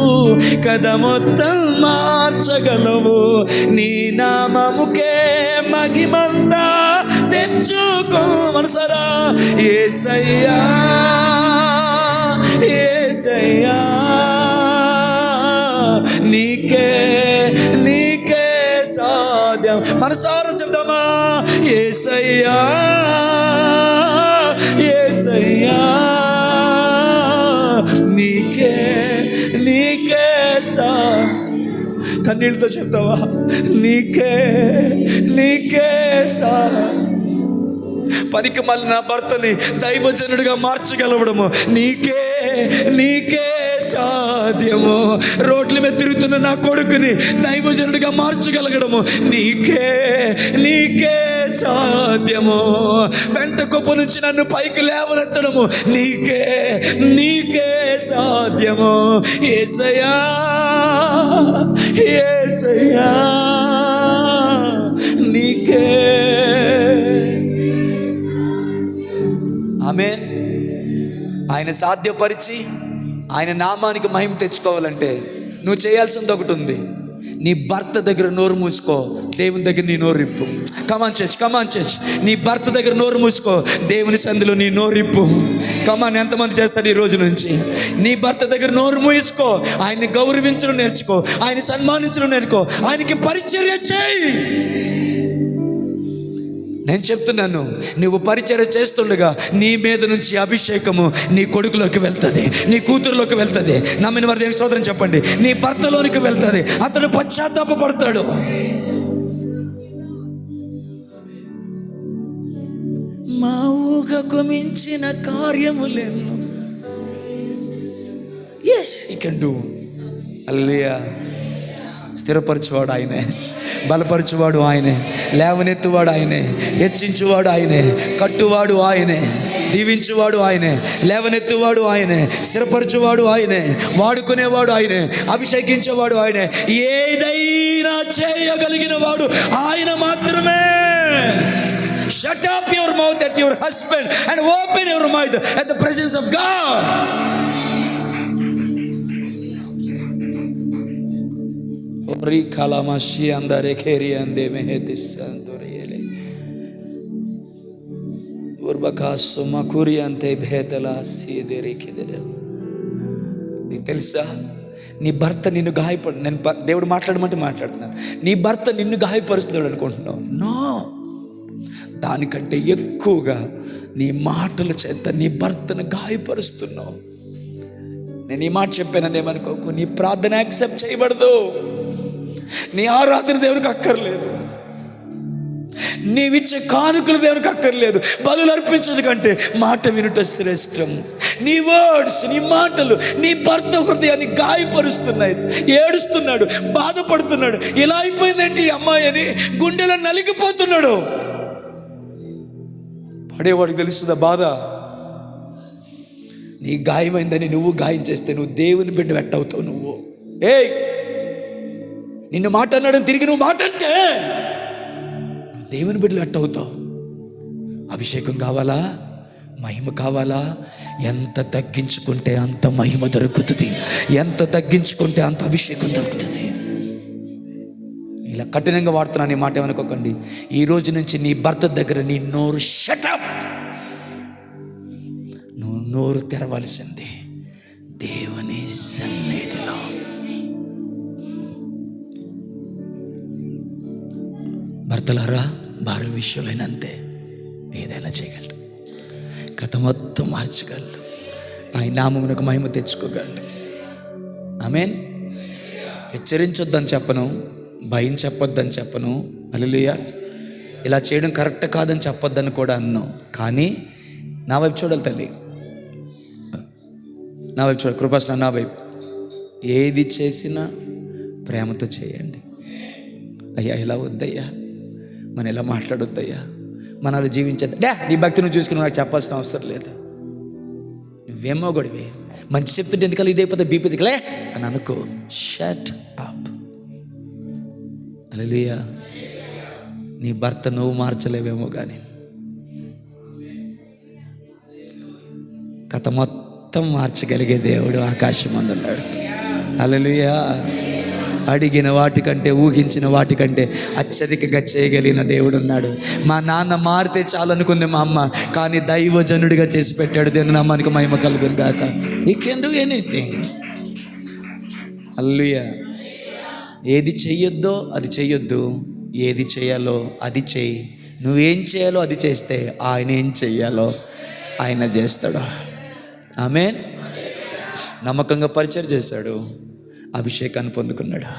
కథ మొత్తం మార్చగలవు, నీ నామముకే మహిమంతా తెచ్చుకో. మనసారా యేసయ్యా, యేసయ్యా, నీకే నీకే సాధ్యం. మనసారా చెప్దామా? యేసయ్యా, యేసయ్యా, నీకే నీకే కన్నీళ్ళతో చెప్తావా? నీకే నీకే పనికి మళ్ళీ నా భర్తని దైవజనుడిగా మార్చగలవడము నీకే నీకే సాధ్యము. రోడ్ల మీద తిరుగుతున్న నా కొడుకుని దైవజనుడిగా మార్చగలగడము నీకే నీకే సాధ్యము. వెంట కుప్ప నుంచి నన్ను పైకి లేవనెత్తడము నీకే నీకే సాధ్యము. యేసయ్యా, యేసయ్యా, నీకే. ఆమేన్. ఆయన సాధ్యపరిచి ఆయన నామానికి మహిమ తెచ్చుకోవాలంటే నువ్వు చేయాల్సింది ఒకటి ఉంది. నీ భర్త దగ్గర నోరు మూసుకో, దేవుని దగ్గర నీ నోరు ఇప్పు. కమాన్ చర్చ్. నీ భర్త దగ్గర నోరు మూసుకో, దేవుని సంధిలో నీ నోరు ఇప్పు. కమాన్. ఎంతమంది చేస్తారు ఈ రోజు నుంచి? నీ భర్త దగ్గర నోరు మూసుకో, ఆయన్ని గౌరవించడం నేర్చుకో, ఆయన సన్మానించడం నేర్చుకో, ఆయనకి పరిచర్య చేయి. నేను చెప్తున్నాను, నువ్వు పరిచర్య చేస్తుండగా నీ మీద నుంచి అభిషేకము నీ కొడుకులోకి వెళ్తుంది, నీ కూతురులోకి వెళ్తుంది. నమ్మిన వారి దేవుని స్తోత్రం చెప్పండి. నీ భర్తలోనికి వెళ్తుంది, అతడు పశ్చాత్తాపపడతాడు. మా ఊహకు మించిన కార్యములెన్నో yes he can do. హల్లెలూయా. స్థిరపరచువాడు ఆయనే, బలపరచువాడు ఆయనే, లేవనెత్తువాడు ఆయనే, హెచ్చించువాడు ఆయనే, కట్టువాడు ఆయనే, దీవించువాడు ఆయనే, లేవనెత్తువాడు ఆయనే, స్థిరపరచువాడు ఆయనే, వాడుకునేవాడు ఆయనే, అభిషేకించేవాడు ఆయనే. ఏదైనా చేయగలిగిన వాడు ఆయన మాత్రమే. Shut up your mouth at your husband and open your mouth at the presence of God. Rikalamashi andare kheri ande mehetis antoriele urbakaso makuri ante bhetala sideri kidere. నీకు తెలుసా, నీ భర్త నిన్ను గాయపడు, నేను దేవుడు మాట్లాడమంటే మాట్లాడుతున్నాను, నీ భర్త నిన్ను గాయపరుస్తున్నాడు అనుకుంటున్నావు. నో, దానికంటే ఎక్కువగా నీ మాటల చేత నీ భర్తను గాయపరుస్తున్నావు. నేను ఈ మాట చెప్పానని ఏమనుకోకు. నీ ప్రార్థన యాక్సెప్ట్ చేయబడదు, నీ ఆరాధన దేవునికి అక్కర్లేదు. నీవిచ్చే కానుకలు దేవునికి అక్కర్లేదు. బలులు అర్పించదు కంటే మాట వినుట శ్రేష్టం. నీ వర్డ్స్, నీ మాటలు నీ భర్త హృదయాన్ని గాయపరుస్తున్నాయి. ఏడుస్తున్నాడు, బాధపడుతున్నాడు. ఇలా అయిపోయిందేంటి ఈ అమ్మాయి అని గుండెలో నలిగిపోతున్నాడు. పడేవాడికి తెలుస్తుందా బాధ? నీ గాయమైందని నువ్వు గాయం చేస్తే నువ్వు దేవుని బిడ్డ వెట్టవుతావు. నువ్వు నిన్ను మాట అన్నాడని తిరిగి నువ్వు మాట అంటే దేవుని బిడ్డలు వెట్టవుతావు. అభిషేకం కావాలా? మహిమ కావాలా? ఎంత తగ్గించుకుంటే అంత మహిమ దొరుకుతుంది, ఎంత తగ్గించుకుంటే అంత అభిషేకం దొరుకుతుంది. ఇలా కఠినంగా వాడుతున్నాను ఈ మాట ఏమనుకోకండి. ఈ రోజు నుంచి నీ భర్త దగ్గర నీ నోరు షటప్. నువ్వు నోరు తెరవలసింది దేవుని సన్నిధిలో. భర్తలారా, భార్య విషయంలోనంతే ఏదైనా చేయగలరు. కథ మొత్తం మార్చగలరు. ఆయన నామమునకు మహిమ తెచ్చుకోగలరు. ఆమేన్. హెచ్చరించొద్దని చెప్పను, భయం చెప్పొద్దని చెప్పను. హల్లెలూయా. ఇలా చేయడం కరెక్ట్ కాదని చెప్పొద్దని కూడా అన్నాను. కానీ నా వైపు చూడాలి తల్లి, నా వైపు చూడాలి. కృపాసన నా వైపు. ఏది చేసినా ప్రేమతో చేయండి. అయ్యా ఇలా వద్దయ్యా, మనం ఇలా మాట్లాడొద్దయ్యా, మనలో జీవించద్దు. నీ భక్తి నువ్వు చూసుకుని నాకు చెప్పాల్సిన అవసరం లేదు. నువ్వేమో గొడవి మంచి చెప్తుంటే ఎందుకలా ఇదైపోతే బీపీ దిగలే అని అనుకో. Shut up. హల్లెలూయా. నీ భర్త నువ్వు మార్చలేవేమో కానీ కథ మొత్తం మార్చగలిగే దేవుడు ఆకాశం అందున్నాడు. హల్లెలూయా. అడిగిన వాటికంటే, ఊహించిన వాటికంటే అత్యధికంగా చేయగలిగిన దేవుడు ఉన్నాడు. మా నాన్న మారితే చాలనుకుంది మా అమ్మ, కానీ దైవజనుడిగా చేసి పెట్టాడు. దేవుని నామానికి మహిమ కలుగును గాక. He can do anything. Hallelujah. ఏది చెయ్యొద్దో అది చెయ్యొద్దు, ఏది చేయాలో అది చెయ్యి. నువ్వేం చేయాలో అది చేస్తే ఆయన ఏం చెయ్యాలో ఆయన చేస్తాడు. ఆమేన్. నమ్మకంగా పరిచయం చేశాడు, అభిషేకాన్ని పొందుకున్నాడు,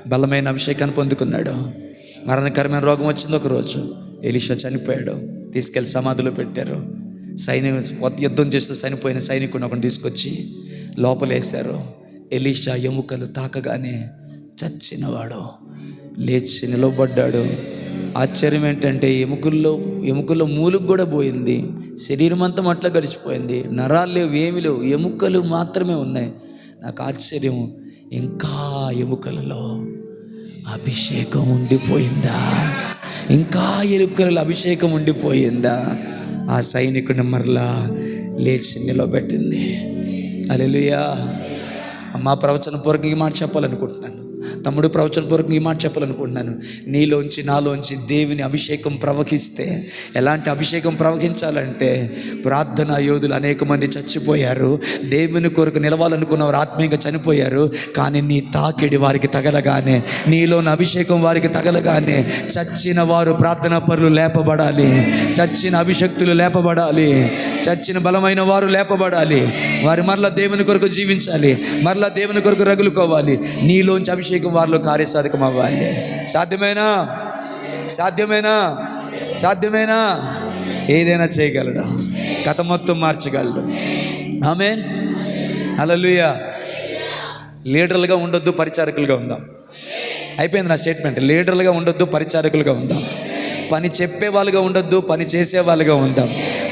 బలమైన అభిషేకాన్ని పొందుకున్నాడు. మరణకరమైన రోగం వచ్చింది ఒకరోజు. ఎలీషా చనిపోయాడు, తీసుకెళ్ళి సమాధిలో పెట్టారు. యుద్ధం చేస్తూ చనిపోయిన సైనికుడిని ఒకటి తీసుకొచ్చి లోపలేశారు. ఎలీషా ఎముకలు తాకగానే చచ్చినవాడు లేచి నిలబడ్డాడు. ఆశ్చర్యం ఏంటంటే ఎముకల్లో మూలుగు కూడా పోయింది, శరీరం అంతా అట్లా గడిచిపోయింది, నరాలు లేవు, ఏమి లేవు, ఎముకలు మాత్రమే ఉన్నాయి. నాకు ఆశ్చర్యం, ఇంకా ఎముకలలో అభిషేకం ఉండిపోయిందా? ఇంకా ఎముకలలో అభిషేకం ఉండిపోయిందా? ఆ సైనికుని మరలా లేచి నిలబెట్టింది. హల్లెలూయా. అమ్మ ప్రవచన పూర్వకంగా ఈ మాట చెప్పాలనుకుంటున్నాను. తమ్ముడు ప్రవచన పూర్వకంగా ఈ మాట చెప్పాలనుకుంటున్నాను. నీలోంచి నాలోంచి దేవుని అభిషేకం ప్రవహిస్తే, ఎలాంటి అభిషేకం ప్రవహించాలంటే, ప్రార్థనా యోధులు అనేక మంది చచ్చిపోయారు, దేవుని కొరకు నిలవాలనుకున్న వారు ఆత్మీయంగా చనిపోయారు. కానీ నీ తాకిడి వారికి తగలగానే, నీలోని అభిషేకం వారికి తగలగానే చచ్చిన వారు ప్రార్థనా పరులు లేపబడాలి, చచ్చిన అభిషక్తులు లేపబడాలి, చచ్చిన బలమైన వారు లేపబడాలి. వారు మరలా దేవుని కొరకు జీవించాలి, మరలా దేవుని కొరకు రగులుకోవాలి. నీలోంచి అభిషేకం వారిలో కార్యసాధకం అవ్వాలి. సాధ్యమేనా? సాధ్యమేనా? సాధ్యమేనా? ఏదైనా చేయగలడు, కథ మొత్తం మార్చగలడు. ఆమేన్. హల్లెలూయా. లీడర్లుగా ఉండొద్దు, పరిచారకులుగా ఉందాం. అయిపోయింది నా స్టేట్మెంట్. లీడర్లుగా ఉండొద్దు, పరిచారకులుగా ఉందాం. పని చెప్పే వాళ్ళుగా ఉండొద్దు, పని చేసే వాళ్ళుగా ఉందాం.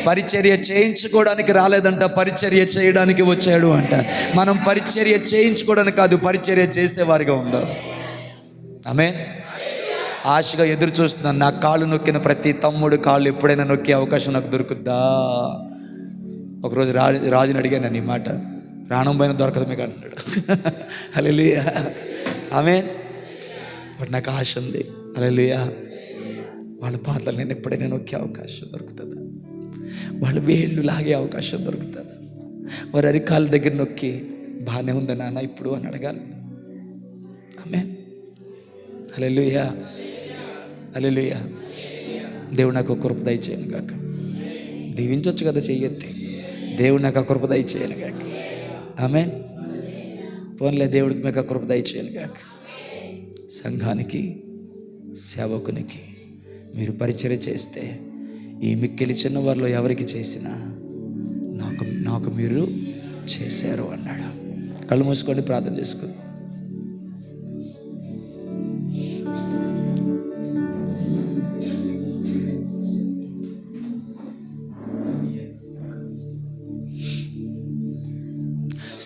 పరిచర్య చేయించుకోవడానికి రాలేదంట, పరిచర్య చేయడానికి వచ్చాడు అంట. మనం పరిచర్య చేయించుకోవడానికి కాదు, పరిచర్య చేసేవారిగా ఉందాం. ఆమేన్. ఆశగా ఎదురు చూస్తున్నాను, నా కాళ్ళు నొక్కిన ప్రతి తమ్ముడు కాళ్ళు ఎప్పుడైనా నొక్కే అవకాశం నాకు దొరుకుద్దా? ఒకరోజు రాజుని అడిగాను ఈ మాట. ప్రాణం పైన దొరకదు మీకు అంటున్నాడు. హల్లెలూయా. ఆమేన్. బట్ నాకు ఆశ ఉంది. హల్లెలూయా. వాళ్ళ పాటలు నేను ఎప్పుడైనా నొక్కే అవకాశం దొరుకుతుందా? వాళ్ళ వేళ్ళు లాగే అవకాశం దొరుకుతుందా? వారి అరికాళ్ళ దగ్గర నొక్కి బాగానే ఉందా నాన్న ఇప్పుడు అని అడగాలి. ఆమేన్. హల్లెలూయా. హల్లెలూయా. దేవుడు నాకు కృప దయచేయను గాక. దీవించవచ్చు కదా చెయ్యెత్తి. దేవుడు నాకు కృప దయచేయను గాక. ఆమేన్. పోన్లే, దేవుడికి మీకు కృప దయచేయను గాక. సంఘానికి, సేవకునికి మీరు పరిచర్య చేస్తే ఈ మిక్కిలి చిన్నవారిలో ఎవరికి చేసినా నాకు నాకు మీరు చేశారు అన్నాడు. కళ్ళు మూసుకొని ప్రార్థన చేసుకుందాం.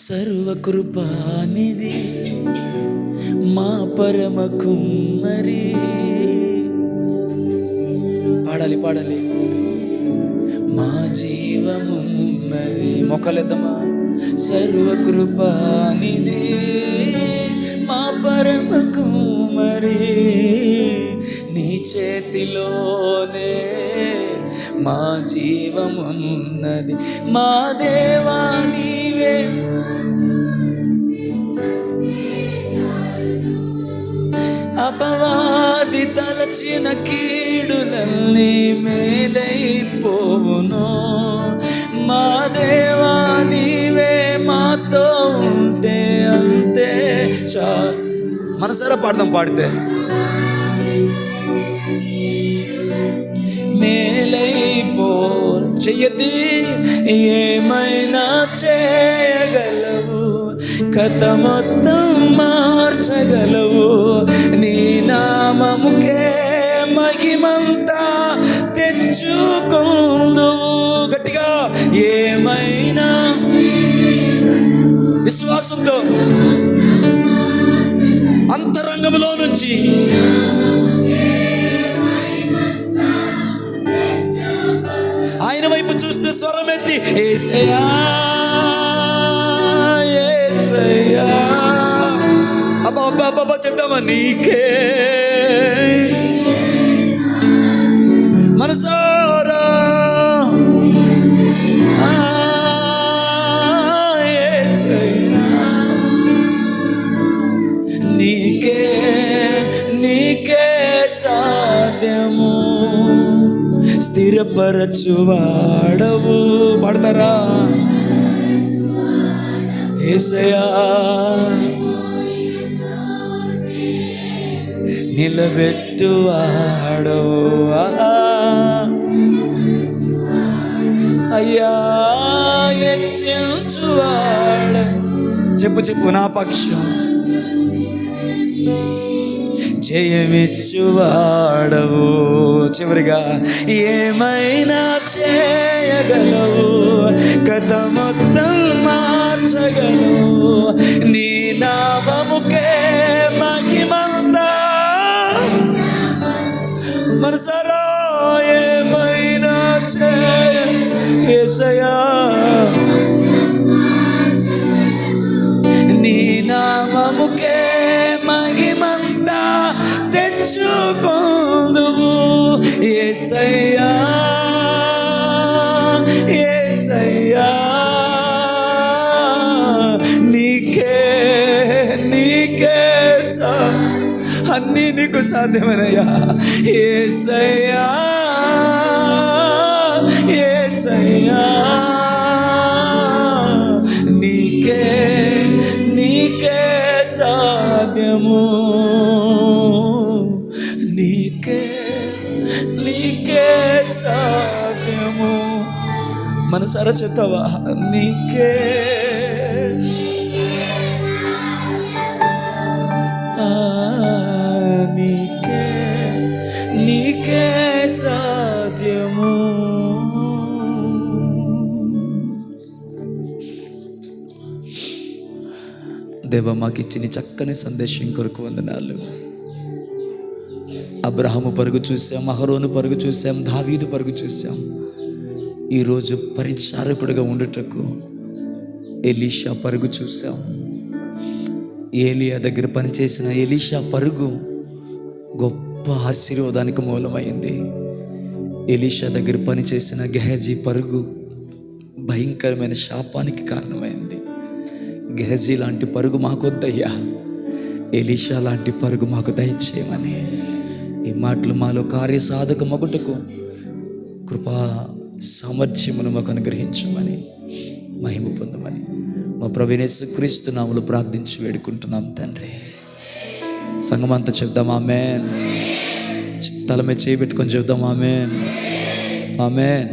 సర్వకృపానిధి మా పరమ కుమ్మరి. పాడాలి పాడాలి. మా జీవమున్నది. మొక్కలేద్దమ్మా. సర్వకృపానిధి మా పరమ కుమ్మరి, నీ చేతిలోనే మా జీవమున్నది. మా దేవా నీవే అపవాది తలచిన కీడులన్నీ మేలైపోవును. మా దేవా నీవే మాతో ఉంటే అంతే చాలు. మనసారా పాడదాం. పాడితే మేలైపో చెయ్యతి ఏమైనా చేయగలవు, కథ మొత్తం మార్చగలవు. నీ నామముకే మహిమంతా తెచ్చుకుందువు. గట్టిగా ఏమైనా విశ్వాసంతో అంతరంగంలో నుంచి ఆయన వైపు చూస్తే స్వరమెత్తి యేసయ్యా యేసయ్యా అబ్బా అబ్బా అబ్బా చెప్తామా. నీకే మనసారా యేసయ్యా నీకే నీకే సాధ్యము. స్థిరపరచువాడవు. పాడతారా? యేసయ్యా నిలబెట్టువాడవు. అయ్యా హెచ్చించువాడ. చెప్పు చెప్పు. నా పక్షం జయమిచ్చువాడవు. చివరిగా ఏమైనా చేయగలవు, కథ మొత్తం మార్చగలవు. నీ నామముకే మహిమంతా. మనసారా ఏమైనా చేయ యేసయ్యా నీ నామముకే మహిమంతా తెచ్చుకుందువు. యేసయ్యా యేసయ్యా నీకే నీకే అన్నీ నీకు సాధ్యమేనయ్యా. యేసయ్యా యేసయ్యా నీకే నీకే సాధ్యము. నీకే నీకే సాధ్యము. మనసారా చెప్తావా? నీకే నీకే నీకే సాధ్యము. దేవ, మాకు ఇచ్చిన చక్కని సందేశం కొరకు వందనాలు. అబ్రహాము పరుగు చూసాం, అహరోను పరుగు చూసాం, దావీదు పరుగు చూసాం. ఈరోజు పరిచారకుడిగా ఉండుటకు ఎలీషా పరుగు చూసాం. ఏలియా దగ్గర పనిచేసిన ఎలీషా పరుగు గొప్ప ఆశీర్వాదానికి మూలమైంది. ఎలీషా దగ్గర పనిచేసిన గెహజీ పరుగు భయంకరమైన శాపానికి కారణమైంది. గెహజీ లాంటి పరుగు మాకొద్దయ్యా, ఎలీషా లాంటి పరుగు మాకు దయచేయమని ఈ మాటలు మాలో కార్యసాధక మగుటకు కృపా సామర్థ్యమును మాకు అనుగ్రహించమని మహిమ పొందమని మా ప్రభువైన యేసుక్రీస్తు నామములో ప్రార్థించి వేడుకుంటున్నాం తండ్రి. సంగమంతా చెప్దాం ఆమేన్. తల మీద చేయబెట్టుకొని చెబుదాం ఆమేన్, ఆమేన్.